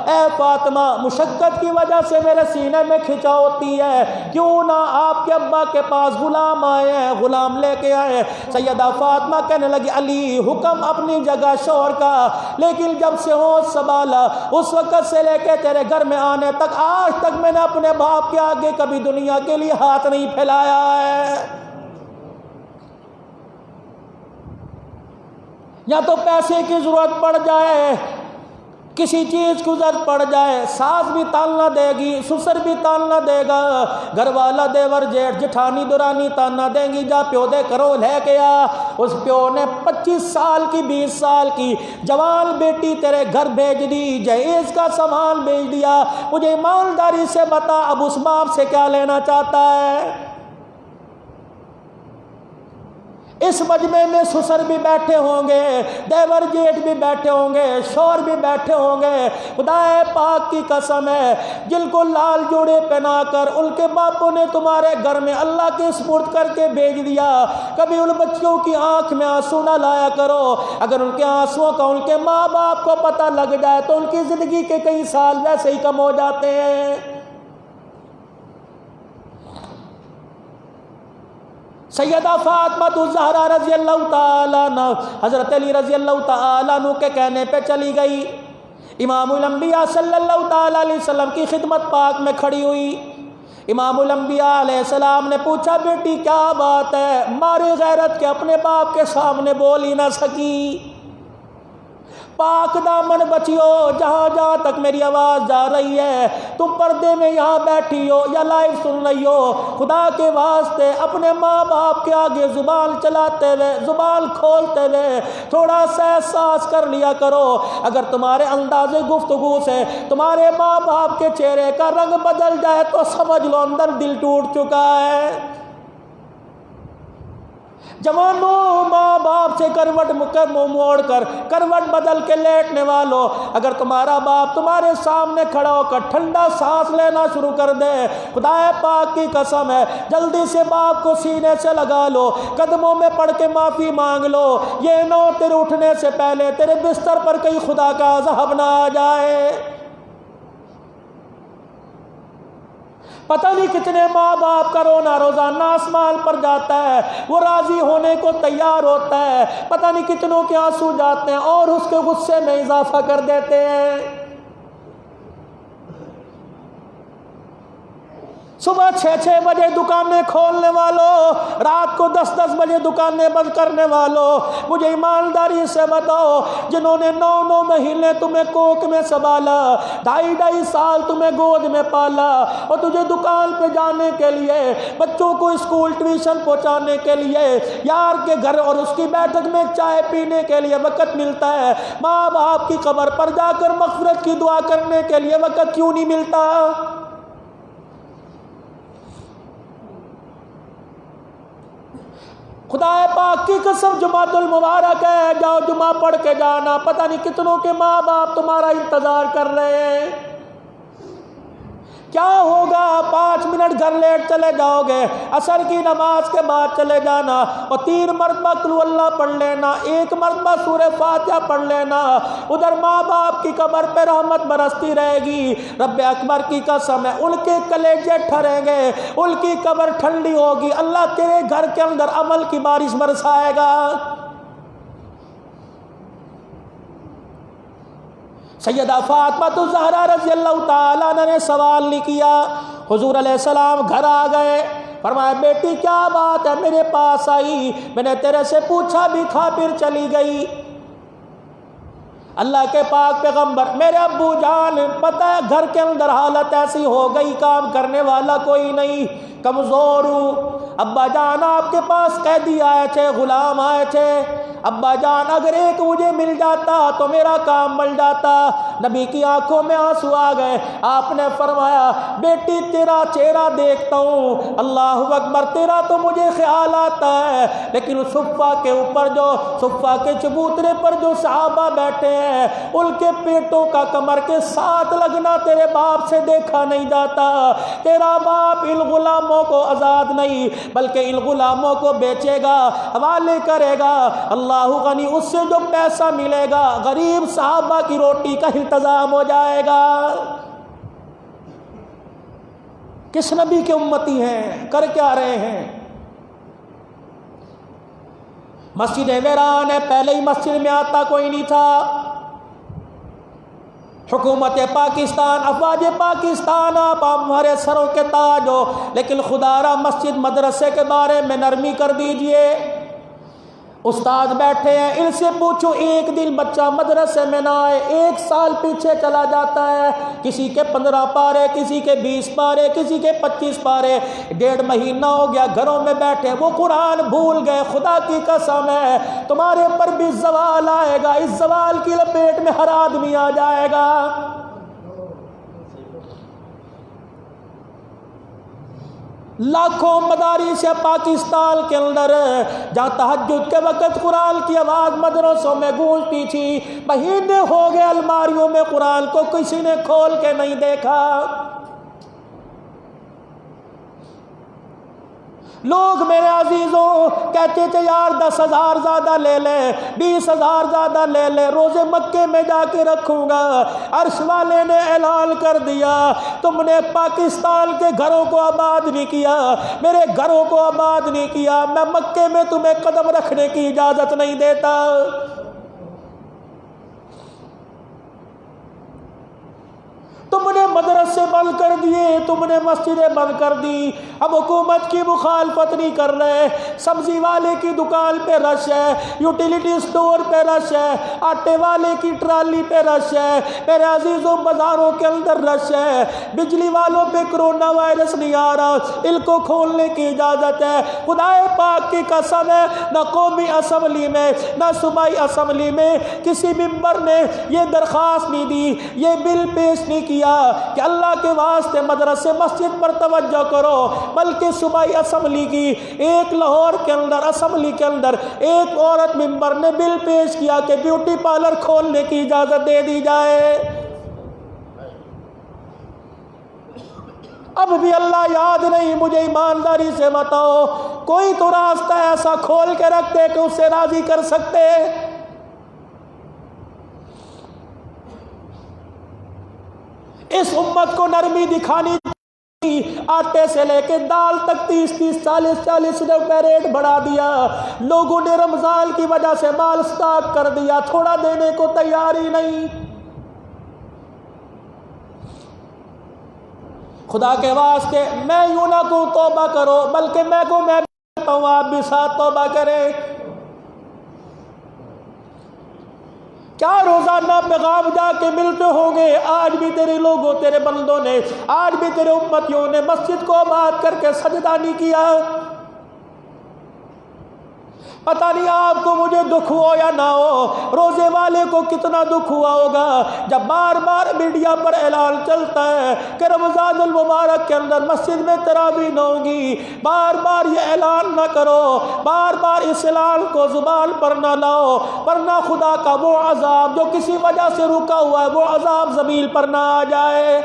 اے فاطمہ مشقت کی وجہ سے میرے سینے میں کھچا ہوتی ہے، کیوں نہ آپ کے ابا کے پاس غلام آئے ہیں، غلام لے کے آئے۔ سیدہ فاطمہ کہنے لگی علی حکم اپنی جگہ شوہر کا، لیکن جب سے ہوش سنبھالا اس وقت سے لے کے تیرے گھر میں آنے تک آج تک میں نے اپنے باپ کے آگے کبھی دنیا کے لیے ہاتھ نہیں پھیلایا ہے۔ یا تو پیسے کی ضرورت پڑ جائے، کسی چیز کی ضرورت پڑ جائے، ساس بھی تانا دے گی، سسر بھی تانا دے گا، گھر والا دیور جیٹھ جٹھانی دورانی تانا دیں گی جا پیو دے کرو لے کے آ۔ اس پیو نے 25 سال کی 20 سال کی جوان بیٹی تیرے گھر بھیج دی، جہیز کا سامان بھیج دیا۔ مجھے ایمانداری سے بتا اب اس باپ سے کیا لینا چاہتا ہے؟ اس مجمع میں سسر بھی بیٹھے ہوں گے، دیور جیٹھ بھی بیٹھے ہوں گے، شوہر بھی بیٹھے ہوں گے۔ خدا پاک کی قسم ہے جن کو لال جوڑے پہنا کر ان کے باپوں نے تمہارے گھر میں اللہ کے سپرد کر کے بھیج دیا، کبھی ان بچوں کی آنکھ میں آنسو نہ لایا کرو۔ اگر ان کے آنسوؤں کا ان کے ماں باپ کو پتہ لگ جائے تو ان کی زندگی کے کئی سال ویسے ہی کم ہو جاتے ہیں۔ سیدہ فاطمہ الزہرا رضی اللہ تعالیٰ عنہ حضرت علی رضی اللہ تعالیٰ عنہ کے کہنے پہ چلی گئی، امام الانبیاء صلی اللہ تعالیٰ علیہ وسلم کی خدمت پاک میں کھڑی ہوئی۔ امام الانبیاء علیہ السلام نے پوچھا بیٹی کیا بات ہے؟ ماری غیرت کے اپنے باپ کے سامنے بول ہی نہ سکی۔ پاک دامن بچیو، جہاں جہاں تک میری آواز جا رہی ہے، تم پردے میں یہاں بیٹھی ہو یا لائیو سن رہی ہو، خدا کے واسطے اپنے ماں باپ کے آگے زبان چلاتے ہوئے، زبان کھولتے ہوئے تھوڑا سا احساس کر لیا کرو۔ اگر تمہارے انداز گفتگو سے تمہارے ماں باپ کے چہرے کا رنگ بدل جائے تو سمجھ لو اندر دل ٹوٹ چکا ہے۔ جوانوں ماں باپ سے کروٹ موڑ کر کروٹ بدل کے لیٹنے والوں، اگر تمہارا باپ تمہارے سامنے کھڑا ہو کر ٹھنڈا سانس لینا شروع کر دے، خدا پاک کی قسم ہے جلدی سے باپ کو سینے سے لگا لو، قدموں میں پڑھ کے معافی مانگ لو، یہ نہ تیرے اٹھنے سے پہلے تیرے بستر پر کہیں خدا کا عذاب نہ آ جائے۔ پتہ نہیں کتنے ماں باپ کا رونا روزانہ آسمان پر جاتا ہے، وہ راضی ہونے کو تیار ہوتا ہے، پتہ نہیں کتنوں کے آنسو جاتے ہیں اور اس کے غصے میں اضافہ کر دیتے ہیں۔ صبح 6 بجے دکانیں کھولنے والوں، رات کو 10 بجے دکانیں بند کرنے والوں، مجھے ایمانداری سے بتاؤ جنہوں نے 9 مہینے تمہیں کوکھ میں سنبھالا، 2.5 سال تمہیں گود میں پالا، اور تجھے دکان پہ جانے کے لیے، بچوں کو اسکول ٹیوشن پہنچانے کے لیے، یار کے گھر اور اس کی بیٹھک میں چائے پینے کے لیے وقت ملتا ہے، ماں باپ کی قبر پر جا کر مغفرت کی دعا کرنے کے لیے وقت کیوں نہیں ملتا؟ خدا پاک کی قسم جمعۃ المبارک ہے، جاؤ جمعہ پڑھ کے جانا، پتہ نہیں کتنوں کے ماں باپ تمہارا انتظار کر رہے ہیں۔ کیا ہوگا 5 منٹ گھر لیٹ چلے جاؤ گے، عصر کی نماز کے بعد چلے جانا اور 3 مرتبہ قل اللہ پڑھ لینا، 1 مرتبہ سورہ فاتحہ پڑھ لینا، ادھر ماں باپ کی قبر پہ رحمت برستی رہے گی۔ رب اکبر کی قسم ہے، ان کے کلیجے ٹھریں گے، ان کی قبر ٹھنڈی ہوگی، اللہ تیرے گھر کے اندر عمل کی بارش برسائے گا۔ سیدہ فاطمہ الزہرا رضی اللہ تعالیٰ عنہ نے سوال نہیں کیا، حضور علیہ السلام گھر آ گئے، فرمایا بیٹی کیا بات ہے میرے پاس آئی؟ میں نے تیرے سے پوچھا بھی تھا پھر چلی گئی۔ اللہ کے پاک پیغمبر، میرے ابو جان پتہ ہے گھر کے اندر حالت ایسی ہو گئی، کام کرنے والا کوئی نہیں، کمزور ہوں۔ ابا جان آپ کے پاس قیدی آئے تھے، غلام آئے تھے، ابا جان اگر ایک مجھے مل جاتا تو میرا کام مل جاتا۔ نبی کی آنکھوں میں آنسو آ گئے، آپ نے فرمایا بیٹی تیرا چہرہ دیکھتا ہوں، اللہ اکبر، تیرا تو مجھے خیال آتا ہے، لیکن صفہ کے اوپر جو صفہ کے چبوترے پر جو صحابہ بیٹھے ہیں ان کے پیٹوں کا کمر کے ساتھ لگنا تیرے باپ سے دیکھا نہیں جاتا۔ تیرا باپ ان غلاموں کو آزاد نہیں بلکہ ان غلاموں کو بیچے گا، حوالے کرے گا، اللہ غنی، اس سے جو پیسہ ملے گا غریب صحابہ کی روٹی کا انتظام ہو جائے گا۔ کس نبی کے امتی ہیں، کر کیا رہے ہیں؟ مسجد ویران ہے، پہلے ہی مسجد میں آتا کوئی نہیں تھا۔ حکومت پاکستان، افواج پاکستان، آپ ہمارے سروں کے تاج ہو، لیکن خدا را مسجد مدرسے کے بارے میں نرمی کر دیجئے۔ استاد بیٹھے ہیں، ان سے پوچھو ایک دن بچہ مدرسے میں نہ آئے، 1 سال پیچھے چلا جاتا ہے، کسی کے 15 پارے، کسی کے 20 پارے، کسی کے 25 پارے، 1.5 مہینہ ہو گیا گھروں میں بیٹھے، وہ قرآن بھول گئے۔ خدا کی قسم ہے تمہارے پر بھی زوال آئے گا، اس زوال کی لپیٹ میں ہر آدمی آ جائے گا۔ لاکھوں مدارس ہے پاکستان کے اندر، جہاں تہجد کے وقت قرآن کی آواز مدرسوں میں گونجتی تھی، مہینے ہو گئے الماریوں میں قرآن کو کسی نے کھول کے نہیں دیکھا۔ لوگ میرے عزیزوں کہتے تھے یار 10,000 زیادہ لے لے، 20,000 زیادہ لے لے، روزے مکے میں جا کے رکھوں گا۔ عرش والے نے اعلان کر دیا تم نے پاکستان کے گھروں کو آباد نہیں کیا، میرے گھروں کو آباد نہیں کیا، میں مکے میں تمہیں قدم رکھنے کی اجازت نہیں دیتا۔ تم نے مدرسے بند کر دیے، تم نے مسجدیں بند کر دی، اب حکومت کی مخالفت نہیں کر رہے، سبزی والے کی دکان پہ رش ہے، یوٹیلیٹی سٹور پہ رش ہے، آٹے والے کی ٹرالی پہ رش ہے، میرے عزیزوں بازاروں کے اندر رش ہے، بجلی والوں پہ کرونا وائرس نہیں آ رہا، ان کو کھولنے کی اجازت ہے۔ خدا پاک کی قسم ہے نہ قومی اسمبلی میں نہ صوبائی اسمبلی میں کسی ممبر نے یہ درخواست نہیں دی، یہ بل پیش نہیں کیا کہ اللہ کے واسطے مدرسے مسجد پر توجہ کرو، بلکہ صوبائی اسمبلی کی ایک لاہور کے اندر اسمبلی کے اندر ایک عورت ممبر نے بل پیش کیا کہ بیوٹی پارلر کھولنے کی اجازت دے دی جائے۔ اب بھی اللہ یاد نہیں، مجھے ایمانداری سے بتاؤ کوئی تو راستہ ایسا کھول کے رکھتے کہ اسے راضی کر سکتے۔ اس امت کو نرمی دکھانی چاہیے، آٹے سے لے کے دال تک 30-30 40-40 روپے ریٹ بڑھا دیا، لوگوں نے رمضان کی وجہ سے مال سٹاک کر دیا، تھوڑا دینے کو تیار ہی نہیں۔ خدا کے واسطے میں یوں نہ کہوں توبہ کرو، بلکہ میں کہتا ہوں آپ بھی ساتھ توبہ کریں۔ کیا روزانہ پیغام جا کے ملتے ہوں گے؟ آج بھی تیرے لوگوں، تیرے بندوں نے، آج بھی تیرے امتیوں نے مسجد کو آباد کر کے سجدہ نہیں کیا۔ پتہ نہیں آپ کو مجھے دکھ ہو یا نہ ہو، روزے والے کو کتنا دکھ ہوا ہوگا جب بار بار میڈیا پر اعلان چلتا ہے کہ رمضان المبارک کے اندر مسجد میں تراویح نہ ہوگی۔ بار بار یہ اعلان نہ کرو، بار بار اس اعلان کو زبان پر نہ لاؤ، ورنہ خدا کا وہ عذاب جو کسی وجہ سے رکا ہوا ہے وہ عذاب زمین پر نہ آ جائے۔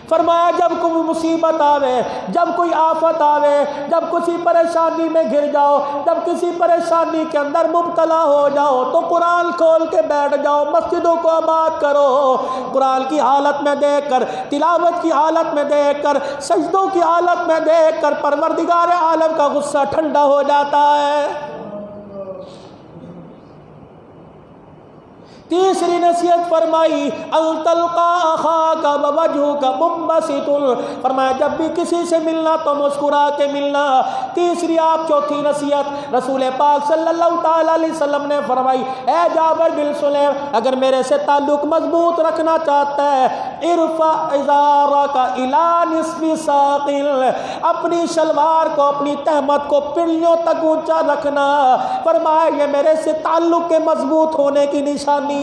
فرمایا جب کوئی مصیبت آوے، جب کوئی آفت آوے، جب کسی پریشانی میں گر جاؤ، جب کسی پریشانی کے اندر مبتلا ہو جاؤ تو قرآن کھول کے بیٹھ جاؤ، مسجدوں کو آباد کرو، قرآن کی حالت میں دیکھ کر، تلاوت کی حالت میں دیکھ کر، سجدوں کی حالت میں دیکھ کر پروردگار عالم کا غصہ ٹھنڈا ہو جاتا ہے۔ تیسری نصیحت فرمائی ان تلقى اخاك ووجهك منبسط، فرمایا جب بھی کسی سے ملنا تو مسکرا کے ملنا۔ تیسری آپ چوتھی نصیحت رسول پاک صلی اللہ تعالی علیہ وسلم نے فرمائی، اے جابر بن سلیم اگر میرے سے تعلق مضبوط رکھنا چاہتا ہے ارفع ازارك الى نصف ساق، اپنی شلوار کو، اپنی تہمت کو پنڈلیوں تک اونچا رکھنا۔ فرمایا یہ میرے سے تعلق کے مضبوط ہونے کی نشانی ہے۔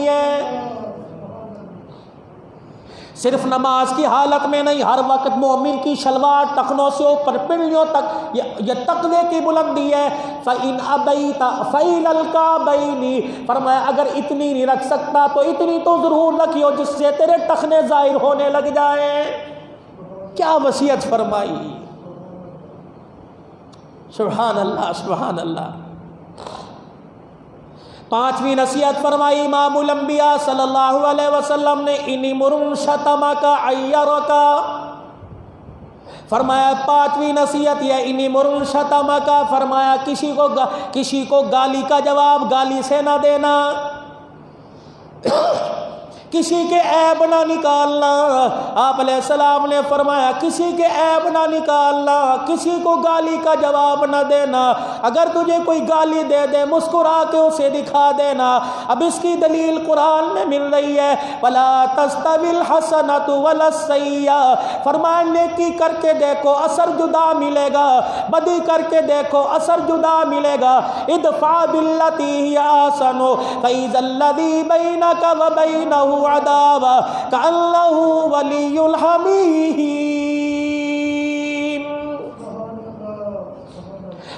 صرف نماز کی حالت میں نہیں، ہر وقت مومن کی شلوار ٹخنوں سے اوپر پنڈلیوں تک یہ تقوی کی بلندی ہے۔ فَإِنْ أَبَيْتَ فَإِلَى الْكَعْبَيْنِ، فرمایا اگر اتنی نہیں رکھ سکتا تو اتنی تو ضرور رکھیو جس سے تیرے ٹخنے ظاہر ہونے لگ جائیں۔ کیا وصیت فرمائی، سبحان اللہ سبحان اللہ۔ پانچویں نصیحت فرمائی امام الانبیاء صلی اللہ علیہ وسلم نے ان امرؤ شتمک عیرک، فرمایا پانچویں نصیحت یہ ان امرؤ شتمک، فرمایا کسی کو گالی کا جواب گالی سے نہ دینا، کسی کے عیب نہ نکالنا۔ آپ علیہ السلام نے فرمایا کسی کے عیب نہ نکالنا، کسی کو گالی کا جواب نہ دینا۔ اگر تجھے کوئی گالی دے دے مسکرا کے اسے دکھا دینا۔ اب اس کی دلیل قرآن میں مل رہی ہے، وَلَا تَسْتَوِي الْحَسَنَةُ وَلَا السَّيِّئَةُ، فرمایا نیکی کر کے دیکھو اثر جدا ملے گا، بدی کر کے دیکھو اثر جدا ملے گا۔ ادفع باللتی ہی احسن فإذا الذی بینک وبینہ عداوہ کأنہ ولی حمیم،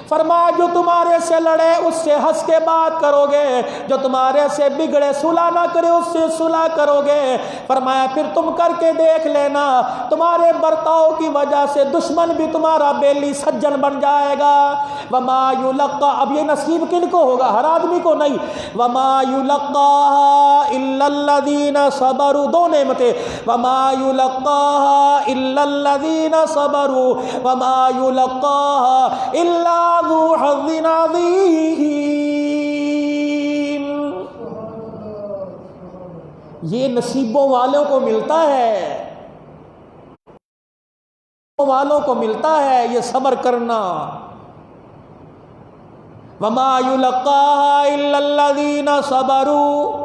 فرمایا جو تمہارے سے لڑے اس سے ہنس کے بات کرو گے، جو تمہارے سے بگڑے صلح نہ کرے اس سے صلح کرو گے۔ فرمایا پھر تم کر کے دیکھ لینا تمہارے برتاؤ کی وجہ سے دشمن بھی تمہارا بیلی سجن بن جائے گا۔ وما یلقا، اب یہ نصیب کن کو ہوگا؟ ہر آدمی کو نہیں۔ وما یلقاها الا الذین صبروا، دو نعمتیں، وما یلقاها الا الذین صبروا وما یلقاها الا ذو حظ عظیم، یہ نصیبوں والوں کو ملتا ہے، والوں کو ملتا ہے یہ صبر کرنا۔ وما یلقاها الا الذین صبروا،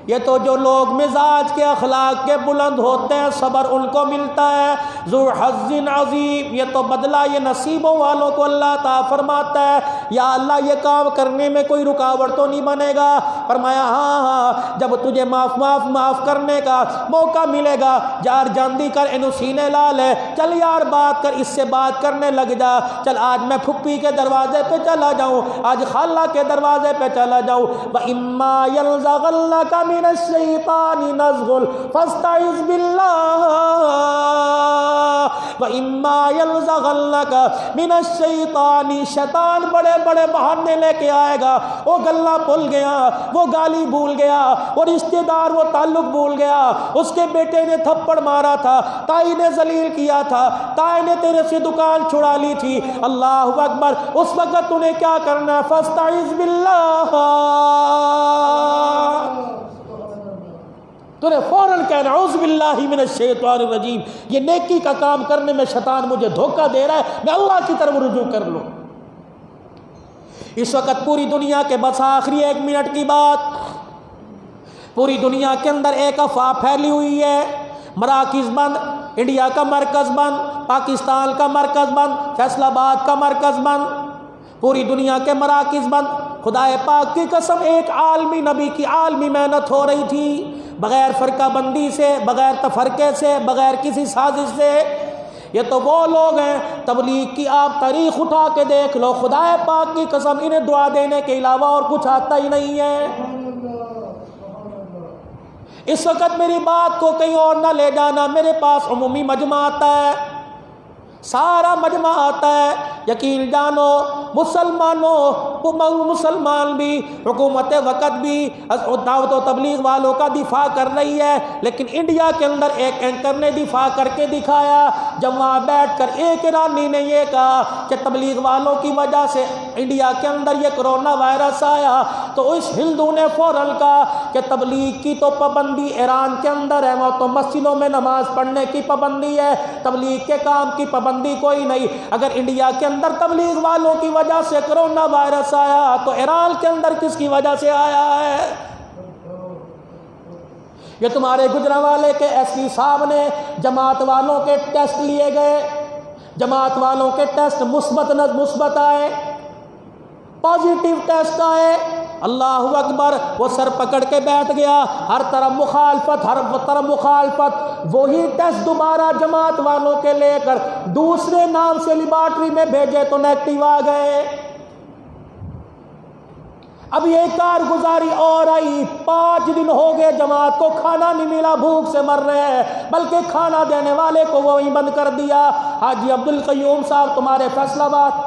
یہ تو جو لوگ مزاج کے اخلاق کے بلند ہوتے ہیں صبر ان کو ملتا ہے۔ ذو حظ عظیم، یہ تو بدلہ یہ نصیبوں والوں کو اللہ تعالیٰ فرماتا ہے۔ یا اللہ یہ کام کرنے میں کوئی رکاوٹ تو نہیں بنے گا؟ فرمایا ہاں جب تجھے معاف کرنے کا موقع ملے گا، یار جاندی کر اینو سینے لا لے، چل یار بات کر، اس سے بات کرنے لگ جا، چل آج میں پھپھی کے دروازے پہ چلا جاؤں، آج خالہ کے دروازے پہ چلا جاؤں۔ وَإِمَّا يَنزَغَنَّكَ مِنَ الشَّيْطَانِ نَزْغٌ فَاسْتَعِذْ بِاللَّهِ وَإِمَّا يَنزَغَنَّكَ مِنَ الشَّيْطَانِ، شیطان بڑے بڑے بہانے لے کے آئے گا، وہ گلہ بھول گیا، وہ گالی بھول گیا، وہ رشتہ دار وہ تعلق بھول گیا، اس کے بیٹے نے تھپڑ مارا تھا، تائی نے ذلیل کیا تھا، تائی نے تیرے سے دکان چھڑا لی تھی، اللہ اکبر، اس وقت تُونے کیا کرنا ہے؟ فَاسْتَعِذْ بِاللَّهِ، تو نے فوراً کہنا اعوذ باللہ من الشیطان الرجیم، یہ نیکی کا کام کرنے میں شیطان مجھے دھوکہ دے رہا ہے، میں اللہ کی طرف رجوع کر لوں۔ اس وقت پوری دنیا کے بس آخری 1 منٹ کی بات، پوری دنیا کے اندر ایک افواہ پھیلی ہوئی ہے، مراکز بند، انڈیا کا مرکز بند، پاکستان کا مرکز بند، فیصل آباد کا مرکز بند، پوری دنیا کے مراکز بند۔ خدا پاک کی قسم، ایک عالمی نبی کی عالمی محنت ہو رہی تھی، بغیر فرقہ بندی سے، بغیر تفرقے سے، بغیر کسی سازش سے۔ یہ تو وہ لوگ ہیں، تبلیغ کی آپ تاریخ اٹھا کے دیکھ لو، خدا پاک کی قسم انہیں دعا دینے کے علاوہ اور کچھ آتا ہی نہیں ہے۔ اس وقت میری بات کو کہیں اور نہ لے جانا، میرے پاس عمومی مجمع آتا ہے، سارا مجمع آتا ہے، یقین جانو مسلمان بھی، حکومت وقت بھی دعوت و تبلیغ والوں کا دفاع کر رہی ہے، لیکن انڈیا کے اندر ایک اینکر نے دفاع کر کے دکھایا، جب وہاں بیٹھ کر ایک ایرانی نے یہ کہا کہ تبلیغ والوں کی وجہ سے انڈیا کے اندر یہ کرونا وائرس آیا، تو اس ہندو نے فوراً کہا کہ تبلیغ کی تو پابندی ایران کے اندر ہے، وہ تو مسجدوں میں نماز پڑھنے کی پابندی ہے، تبلیغ کے کام کی پابندی کوئی نہیں۔ اگر انڈیا کے اندر تبلیغ والوں کی وجہ سے کرونا وائرس آیا تو ایران کے اندر کس کی وجہ سے آیا ہے؟ یہ تمہارے گجرانوالے کے ایس پی صاحب نے جماعت والوں کے ٹیسٹ لیے گئے، جماعت والوں کے ٹیسٹ مثبت آئے، پازیٹیو ٹیسٹ آئے، اللہ اکبر، وہ سر پکڑ کے بیٹھ گیا، ہر طرف مخالفت، ہر طرف مخالفت، وہی ٹیسٹ دوبارہ جماعت والوں کے لے کر دوسرے نام سے لیبارٹری میں بھیجے تو نیگیٹو آ گئے۔ اب یہ کارگزاری اور آئی، 5 دن ہو گئے جماعت کو کھانا نہیں ملا، بھوک سے مر رہے ہیں، بلکہ کھانا دینے والے کو وہی بند کر دیا۔ حاجی عبدالقیوم صاحب تمہارے فیصل آباد،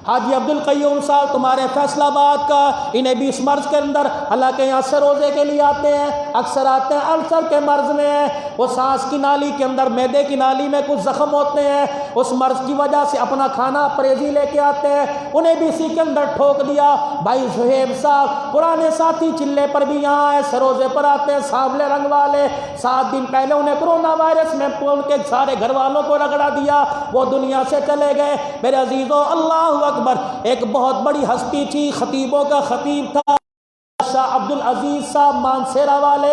حاجی عبدالقیوم صاحب تمہارے فیصل آباد کا، انہیں بھی اس مرض کے اندر، حالانکہ یہاں سے روزے کے لیے آتے ہیں، اکثر آتے ہیں، السر کے مرض میں ہیں، وہ سانس کی نالی کے اندر، معدے کی نالی میں کچھ زخم ہوتے ہیں، اس مرض کی وجہ سے اپنا کھانا پرہیزی لے کے آتے ہیں، انہیں بھی اسی کے اندر ٹھوک دیا۔ بھائی زہیب صاحب پرانے ساتھی چلے پر بھی یہاں آئے، سروزے پر آتے ہیں، سانولے رنگ والے، 7 دن پہلے انہیں کرونا وائرس میں ان کے سارے گھر والوں کو رگڑا دیا، وہ دنیا سے چلے گئے۔ میرے عزیزو، اللہ اکبر، ایک بہت بڑی ہستی تھی، خطیبوں کا خطیب تھا شاہ عبدالعزیز صاحب مانسیرا والے،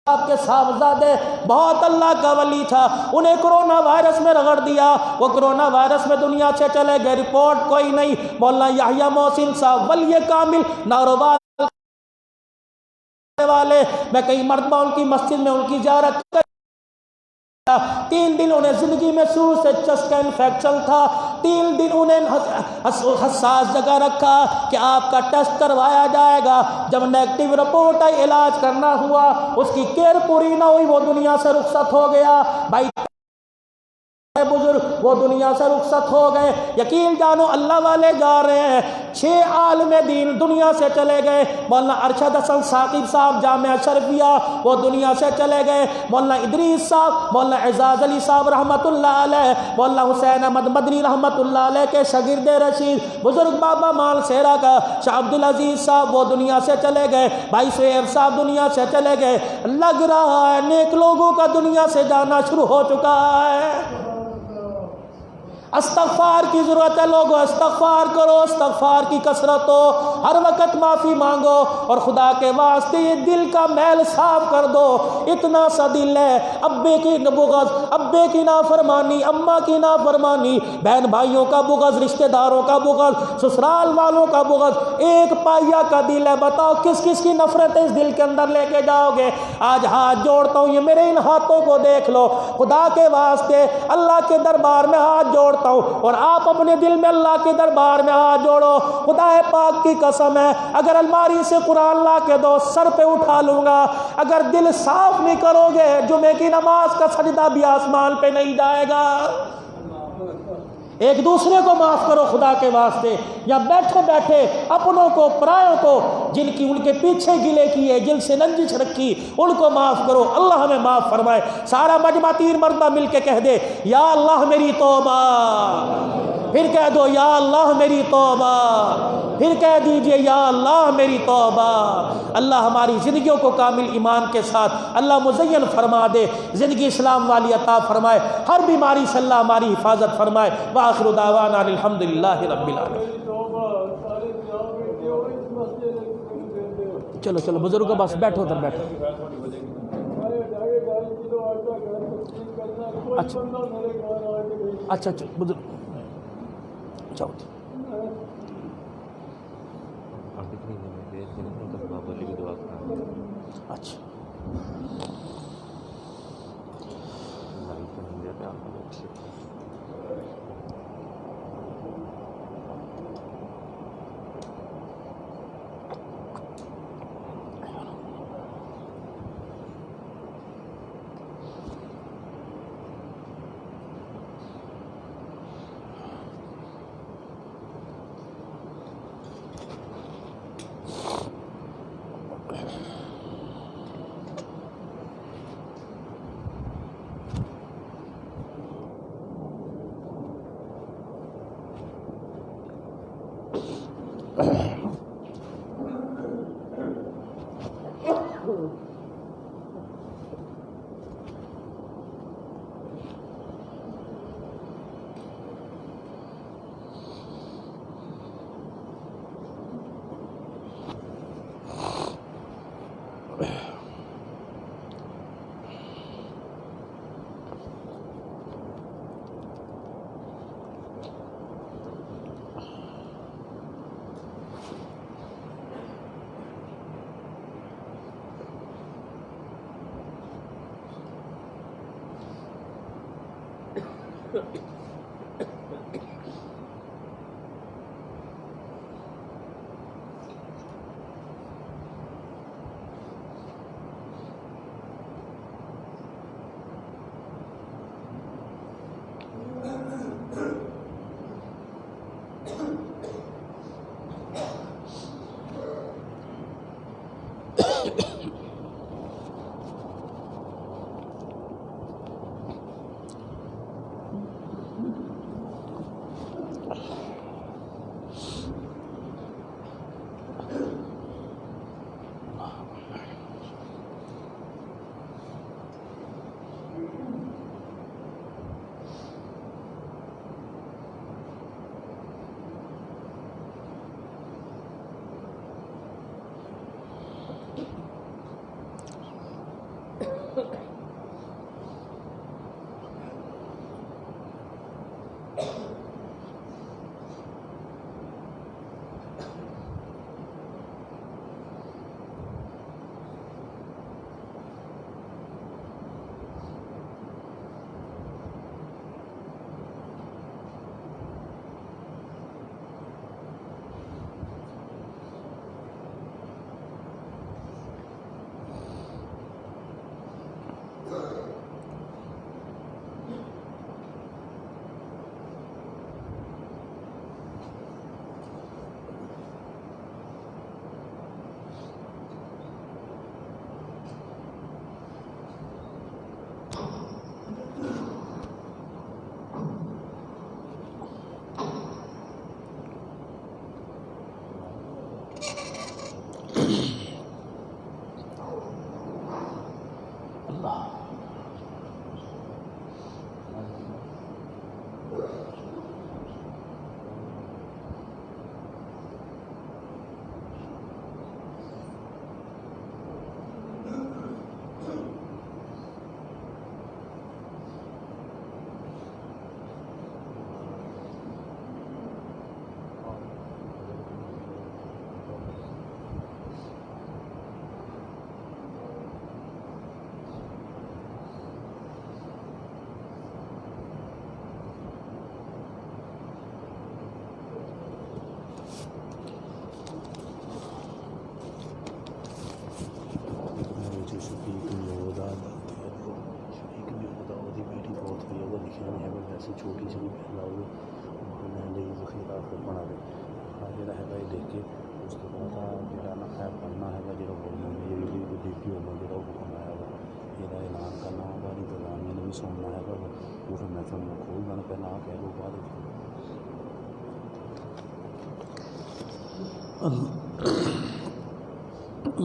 آپ کے صاحبزادے، بہت اللہ کا ولی تھا، انہیں کرونا وائرس میں رگڑ دیا، وہ کرونا وائرس میں دنیا سے چلے گئے، رپورٹ کوئی نہیں۔ مولانا یحییٰ محسن صاحب ولی کامل ناروبال والے، میں کئی مرتبہ ان کی مسجد میں ان کی زیارت 3 دن انہیں زندگی میں شروع سے چسٹ کا انفیکشن تھا، 3 دن انہیں حساس جگہ رکھا کہ آپ کا ٹیسٹ کروایا جائے گا، جب نیگیٹو رپورٹ آئی علاج کرنا ہوا، اس کی کیئر پوری نہ ہوئی، وہ دنیا سے رخصت ہو گیا۔ بھائی بزرگ وہ دنیا سے رخصت ہو گئے، یقین جانو اللہ والے جا رہے ہیں، 6 عالم دین دنیا سے چلے گئے۔ مولانا ارشد حسن ثاقب صاحب جامعہ شرفیہ وہ دنیا سے چلے گئے، مولانا ادریس صاحب، مولانا اعزاز علی صاحب رحمت اللہ علیہ، مولانا حسین احمد مدنی رحمت اللہ علیہ کے شاگرد رشید، بزرگ بابا مانسیرا کا شاہ عبدالعزیز صاحب وہ دنیا سے چلے گئے، بھائی سہیب صاحب دنیا سے چلے گئے۔ لگ رہا ہے نیک لوگوں کا دنیا سے جانا شروع ہو چکا ہے۔ استغفار کی ضرورت ہے لوگوں، استغفار کرو، استغفار کی کثرت ہو، ہر وقت معافی مانگو، اور خدا کے واسطے یہ دل کا میل صاف کر دو۔ اتنا سا دل ہے، ابے کی بغض، ابے کی نافرمانی، اماں کی نافرمانی، بہن بھائیوں کا بغض، رشتہ داروں کا بغض، سسرال والوں کا بغض، ایک پائیا کا دل ہے، بتاؤ کس کس کی نفرت اس دل کے اندر لے کے جاؤ گے؟ آج ہاتھ جوڑتا ہوں، یہ میرے ان ہاتھوں کو دیکھ لو، خدا کے واسطے اللہ کے دربار میں ہاتھ جوڑتا ہوں، اور آپ اپنے دل میں اللہ کے دربار میں ہاتھ جوڑو۔ خدا پاک کی قسم ہے، اگر الماری سے قرآن لا کے دو سر پہ اٹھا لوں گا، اگر دل صاف نہیں کرو گے جمعے کی نماز کا سجدہ بھی آسمان پہ نہیں جائے گا۔ ایک دوسرے کو معاف کرو خدا کے واسطے، یا بیٹھے بیٹھے اپنوں کو، پرایوں کو، جن کی ان کے پیچھے گلے کیے، جن سے رنجش رکھی، ان کو معاف کرو۔ اللہ ہمیں معاف فرمائے۔ سارا مجمع 3 مرتبہ مل کے کہہ دے، یا اللہ میری توبہ، پھر کہہ دو یا اللہ میری توبہ، پھر کہہ دیجئے یا اللہ میری توبہ۔ اللہ ہماری زندگیوں کو کامل ایمان کے ساتھ اللہ مزین فرما دے، زندگی اسلام والی عطا فرمائے، ہر بیماری سے اللہ ہماری حفاظت فرمائے۔ وآخر دعوانا الحمدللہ رب العالمین۔ چلو چلو بزرگوں بس بیٹھو ادھر بیٹھو۔ اچھا اچھا اچھا بزرگ جاؤ اچھا چھوٹی سی لاؤ میں ذخیرہ بنا دے جا ہے دیکھ کے اس کے بعد جا ہے پڑھنا ہے جا دیکھی ہونا جا حکم آیا وا یہ اعلان کرنا ہوگا انتظامیہ نے بھی سننا ہے وہ پھر میں سب کھول میں نے پہلے آ کہہ دو بعد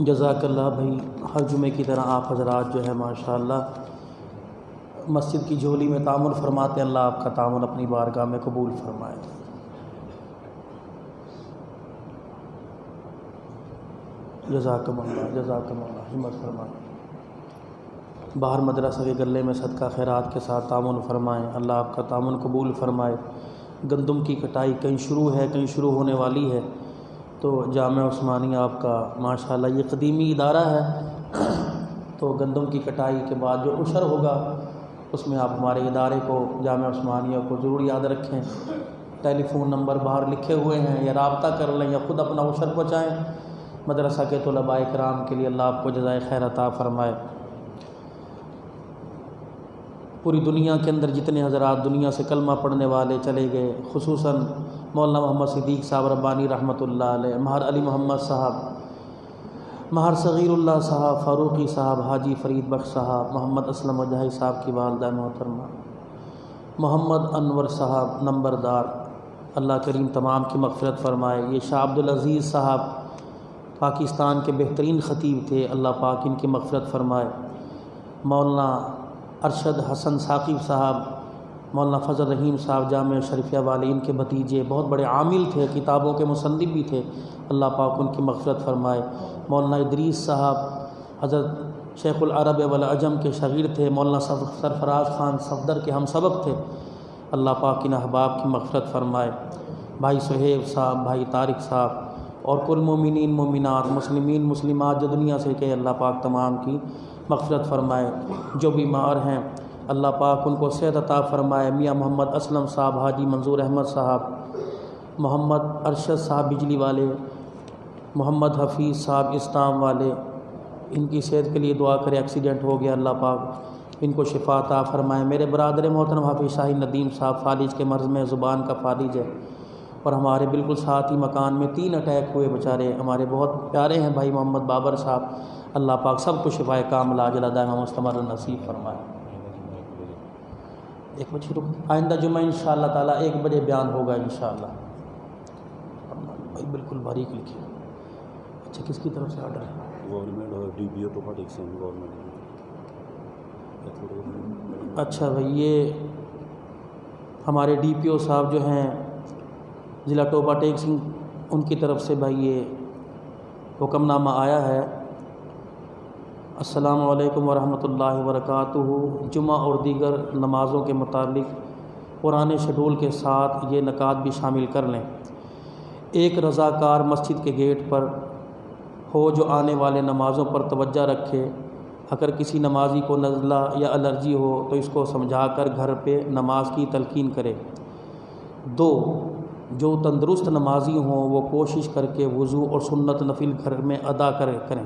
جزاک اللہ بھائی، ہر جمعے کی طرح آپ حضرات جو ہے ماشاءاللہ مسجد کی جھولی میں تعامل فرماتے ہیں. اللہ آپ کا تعامل اپنی بارگاہ میں قبول فرمائے. جزاکم اللہ، جزاکم اللہ، ہمت فرمائے. باہر مدرسہ کے گلے میں صدقہ خیرات کے ساتھ تعاون فرمائیں، اللہ آپ کا تعاون قبول فرمائے۔ گندم کی کٹائی کہیں شروع ہے، کہیں شروع ہونے والی ہے، تو جامعہ عثمانیہ آپ کا ماشاءاللہ یہ قدیمی ادارہ ہے، تو گندم کی کٹائی کے بعد جو عشر ہوگا اس میں آپ ہمارے ادارے کو، جامعہ عثمانیہ کو ضرور یاد رکھیں۔ ٹیلی فون نمبر باہر لکھے ہوئے ہیں، یا رابطہ کر لیں یا خود اپنا عشر پہنچائیں۔ مدرسہ کے طلباء کرام کے لیے اللہ آپ کو جزائے خیر عطا فرمائے۔ پوری دنیا کے اندر جتنے حضرات دنیا سے کلمہ پڑھنے والے چلے گئے، خصوصاً مولانا محمد صدیق صاحب ربانی رحمۃ اللہ علیہ، مہر علی محمد صاحب، مہر صغیر اللہ صاحب، فاروقی صاحب، حاجی فرید بخش صاحب، محمد اسلم وجاہی صاحب کی والدہ محترمہ، محمد انور صاحب نمبردار، اللہ کریم تمام کی مغفرت فرمائے۔ یہ شاہ عبد العزیز صاحب پاکستان کے بہترین خطیب تھے، اللہ پاک ان کی مغفرت فرمائے۔ مولانا ارشد حسن ثاقب صاحب، مولانا فضل رحیم صاحب جامعہ شریفیہ والے، ان کے بھتیجے بہت بڑے عامل تھے، کتابوں کے مصنف بھی تھے، اللہ پاک ان کی مغفرت فرمائے۔ مولانا ادریس صاحب حضرت شیخ العرب والعجم کے شاگرد تھے، مولانا سرفراز خان صفدر کے ہم سبق تھے، اللہ پاک ان احباب کی مغفرت فرمائے۔ بھائی سہیب صاحب، بھائی طارق صاحب اور کل مومنین مومنات، مسلمین مسلمات جو دنیا سے کہ اللہ پاک تمام کی مغفرت فرمائے۔ جو بیمار ہیں اللہ پاک ان کو صحت عطا فرمائے۔ میاں محمد اسلم صاحب، حاجی منظور احمد صاحب، محمد ارشد صاحب بجلی والے، محمد حفیظ صاحب اسلام والے، ان کی صحت کے لیے دعا کرے، ایکسیڈنٹ ہو گیا، اللہ پاک ان کو شفا عطا فرمائے۔ میرے برادر محترم حافظ شاہی ندیم صاحب فالج کے مرض میں، زبان کا فالج ہے، اور ہمارے بالکل ساتھ ہی مکان میں 3 اٹیک ہوئے بیچارے، ہمارے بہت پیارے ہیں بھائی محمد بابر صاحب، اللہ پاک سب کو شفائے کاملہ عاجلہ دائمہ مستمر نصیب فرمائے۔ 1 بجے رک، آئندہ جمعہ انشاءاللہ تعالیٰ 1 بجے بیان ہوگا انشاءاللہ۔ بھائی بالکل باریک لکھیے۔ اچھا، کس کی طرف سے آرڈر ہے؟ گورنمنٹ اور ڈی پی او تو ٹیکس گورنمنٹ۔ اچھا بھائی، یہ ہمارے ڈی پی او صاحب جو ہیں ضلع ٹوبہ ٹیک سنگھ، ان کی طرف سے بھائی یہ حکم نامہ آیا ہے۔ السلام علیکم ورحمۃ اللہ وبرکاتہ۔ جمعہ اور دیگر نمازوں کے متعلق پرانے شیڈول کے ساتھ یہ نکات بھی شامل کر لیں۔ ایک رضاکار مسجد کے گیٹ پر ہو جو آنے والے نمازوں پر توجہ رکھے، اگر کسی نمازی کو نزلہ یا الرجی ہو تو اس کو سمجھا کر گھر پہ نماز کی تلقین کرے۔ 2، جو تندرست نمازی ہوں وہ کوشش کر کے وضو اور سنت نفل گھر میں ادا کریں،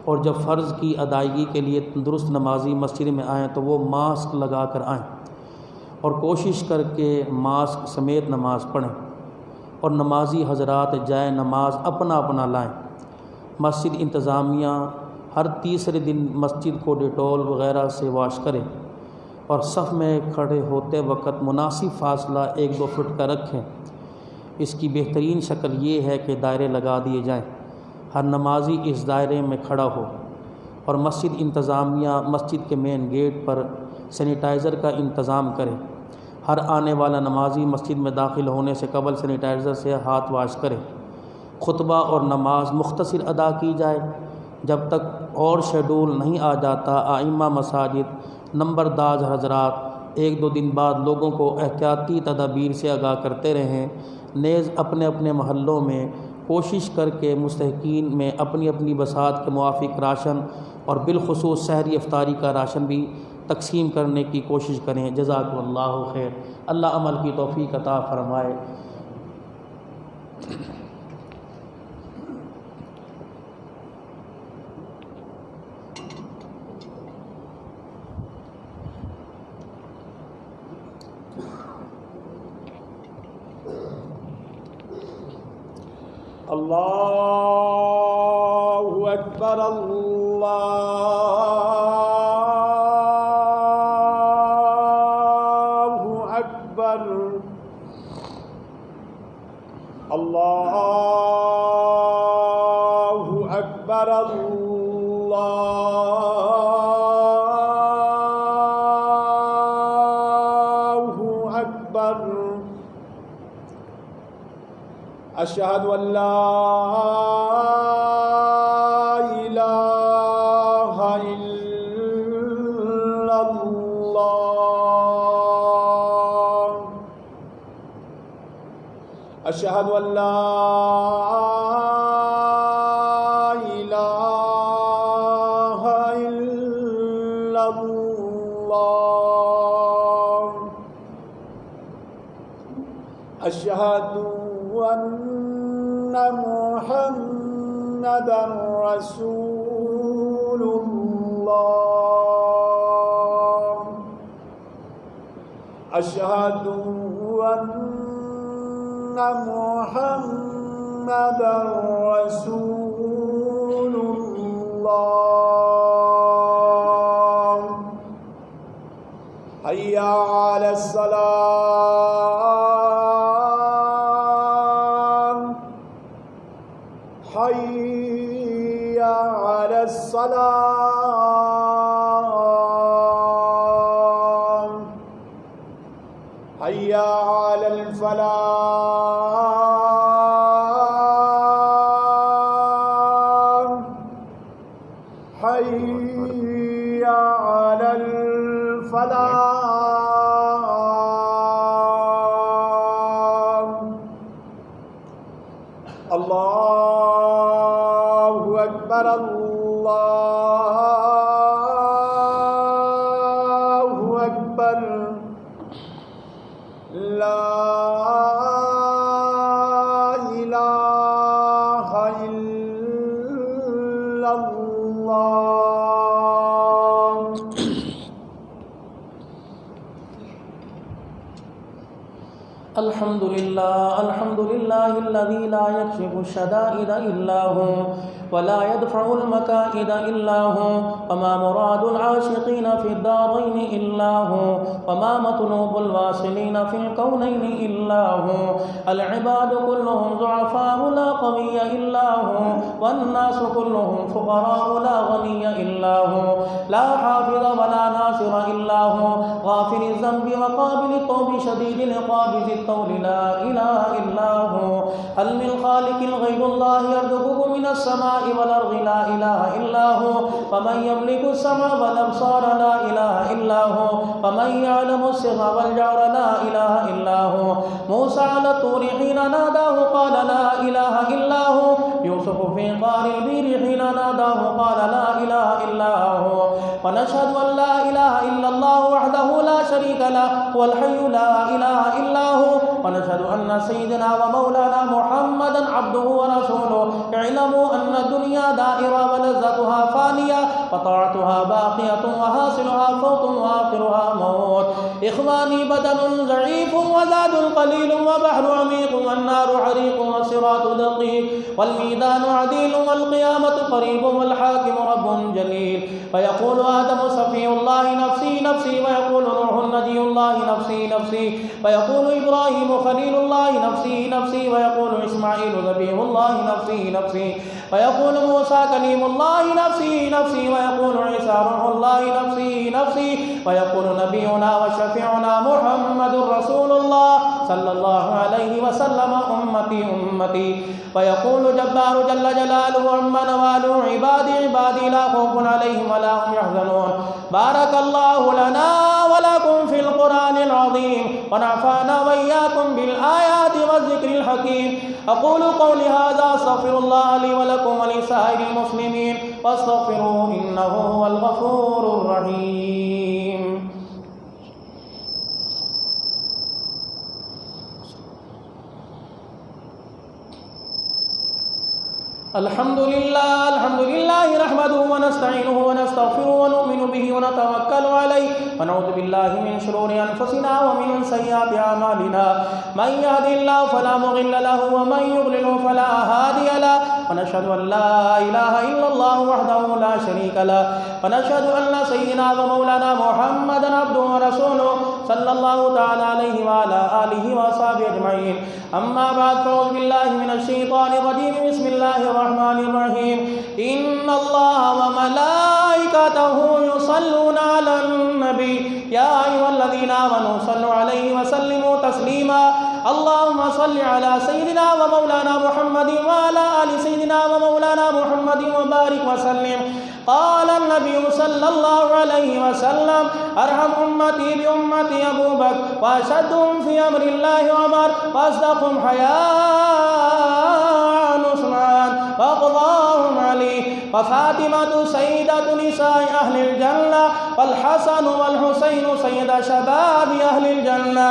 اور جب فرض کی ادائیگی کے لیے تندرست نمازی مسجد میں آئیں تو وہ ماسک لگا کر آئیں، اور کوشش کر کے ماسک سمیت نماز پڑھیں، اور نمازی حضرات جائے نماز اپنا اپنا لائیں۔ مسجد انتظامیہ ہر تیسرے دن مسجد کو ڈیٹول وغیرہ سے واش کرے، اور صف میں کھڑے ہوتے وقت مناسب فاصلہ 1-2 فٹ کا رکھیں۔ اس کی بہترین شکل یہ ہے کہ دائرے لگا دیے جائیں، ہر نمازی اس دائرے میں کھڑا ہو، اور مسجد انتظامیہ مسجد کے مین گیٹ پر سینیٹائزر کا انتظام کرے۔ ہر آنے والا نمازی مسجد میں داخل ہونے سے قبل سینیٹائزر سے ہاتھ واش کرے۔ خطبہ اور نماز مختصر ادا کی جائے۔ جب تک اور شیڈول نہیں آ جاتا، ائمہ مساجد نمبردار حضرات 1-2 دن بعد لوگوں کو احتیاطی تدابیر سے آگاہ کرتے رہیں۔ نیز اپنے اپنے محلوں میں کوشش کر کے مستحقین میں اپنی اپنی بساط کے موافق راشن، اور بالخصوص سحری افطاری کا راشن بھی تقسیم کرنے کی کوشش کریں۔ جزاکم اللہ خیر، اللہ عمل کی توفیق عطا فرمائے۔ اللہ اکبر، اللہ اکبر، اللہ اکبر، اللہ اکبر۔ اشہد ان لا الہ الا أشهد أن لا إله إلا الله. أشهد أن محمدا رسول الله. أشهد أن محمدا رسول الله. حي على الصلاة. حي على الصلاة. حي على الفلاح. حي على الفلاح. الله أكبر الله أكبر. لا إله إلا الله. الحمد لله الذي لا يكشف الشدائد إلا هو ولا يدفع المكائد إلا هو وما مراد العاشقين في الدارين إلا هو وما مطلوب الواصلين في الكونين إلا هو. العباد كلهم ضعفاء لا قوي إلا هو والناس كلهم فقراء لا غني إلا هو. لا حافظ ولا ناصر إلا هو غافر الذنب وقابل التوب شديد العقاب ذي الطول لا إله إلا هو. هل من خالق غير الله يرزقكم من السماء والأرض لا إله إلا هو. ومن يملك السمع والأبصار لا إله إلا هو. ومن يعلم السر والجهر لا إله إلا هو. موسى على الطور حين ناداه قال لا إله إلا هو. يوسف في قعر البير حين ناداه قال لا إله إلا هو. ونشهد أن لا إله إلا الله وحده لا شريك له هو الحي لا إله إلا هو. ونشهد أن سيدنا ومولانا محمدا عبده ورسوله. اعلموا أن الدنيا دائرة ولذتها فانية وطاعتها باقية وحاصلها فوت وآخرها موت. إخواني بدن ضعيف وزاد قليل وبحر عميق والنار عريق والصراط دقيق والميدان عديل والقيامة قريب والحاكم رب جليل. فيقول آدم صفي الله نفسي نفسي ويقول نوح نجي الله نفسي نفسي ويقول إبراهيم خليل الله نفسي نفسي ويقول إسماعيل ذبيح الله نفسي نفسي ويقول موسى كليم الله نفسي نفسي ويقول عيسى روح الله نفسي نفسي ويقول نبينا وشفيعنا محمد رسول الله صلى الله عليه وسلم أمتي أمتي. ويقول جبار جل جلاله عما نواله عبادي عبادي لا خوف عليهم ولا هم يحزنون. بارك الله لنا ولكم في القرآن العظيم ونفعنا وإياكم بالآيات والذكر الحكيم. أقول قولي هذا أستغفر الله لي ولكم ولسائر المسلمين فاستغفروه إنه هو الغفور الرحيم. الحمد لله نحمده ونستعينه ونستغفره ونؤمن به ونتوكل عليه ونعوذ بالله من شرور أنفسنا ومن سيئات أعمالنا. من يهد الله فلا مضل له ومن يضلل فلا هادي له. ونشهد أن لا إله إلا الله وحده لا شريك له. ونشهد أن سيدنا ومولانا محمدا عبده ورسوله صلى الله تعالى عليه وعلى آله وصحبه أجمعين. أما بعد فأعوذ بالله من الشيطان الرجيم. بسم الله الرحمن الرحيم. إن الله وملائكته يصلون على النبي يا أيها الذين آمنوا صلوا عليه وسلموا تسليما. اللهم صل على سيدنا ومولانا محمد وعلى آل سيدنا ومولانا محمد وبارك وسلم. قال النبي صلى الله عليه وسلم ارحم امتي بامتي ابو بكر واشدهم في امر الله عمر واصدقهم حياء عثمان واقضاهم علي وفاطمة سيدة نساء اهل الجنة والحسن والحسين سيد شباب اهل الجنة.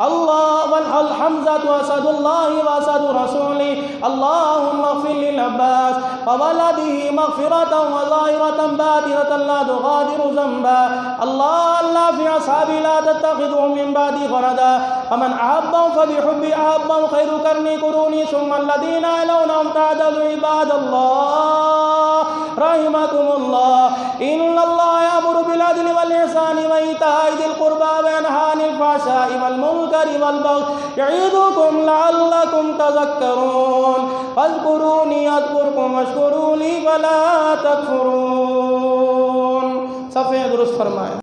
الله والحمزة اسد الله واسد رسوله. اللهم اغفر للعباس وولده مغفرة وظاهرة باطنة لا تغادر ذنبا. الله في أصحابي لا تتخذهم من بعدي غردا. ومن أحبهم فبحب أحبهم خير قرني قروني ثم الذين يلونهم تعدلوا عباد الله رحمكم الله. إن الله يأمر بالعدل والإحسان وإيتاء ذي القربى وينهى عن الفحشاء والمنكر والبغي يعظكم لعلكم تذكرون. فاذكروني أذكركم واشكروا لي فلا تكفرون. صفحہ درست فرمائیں.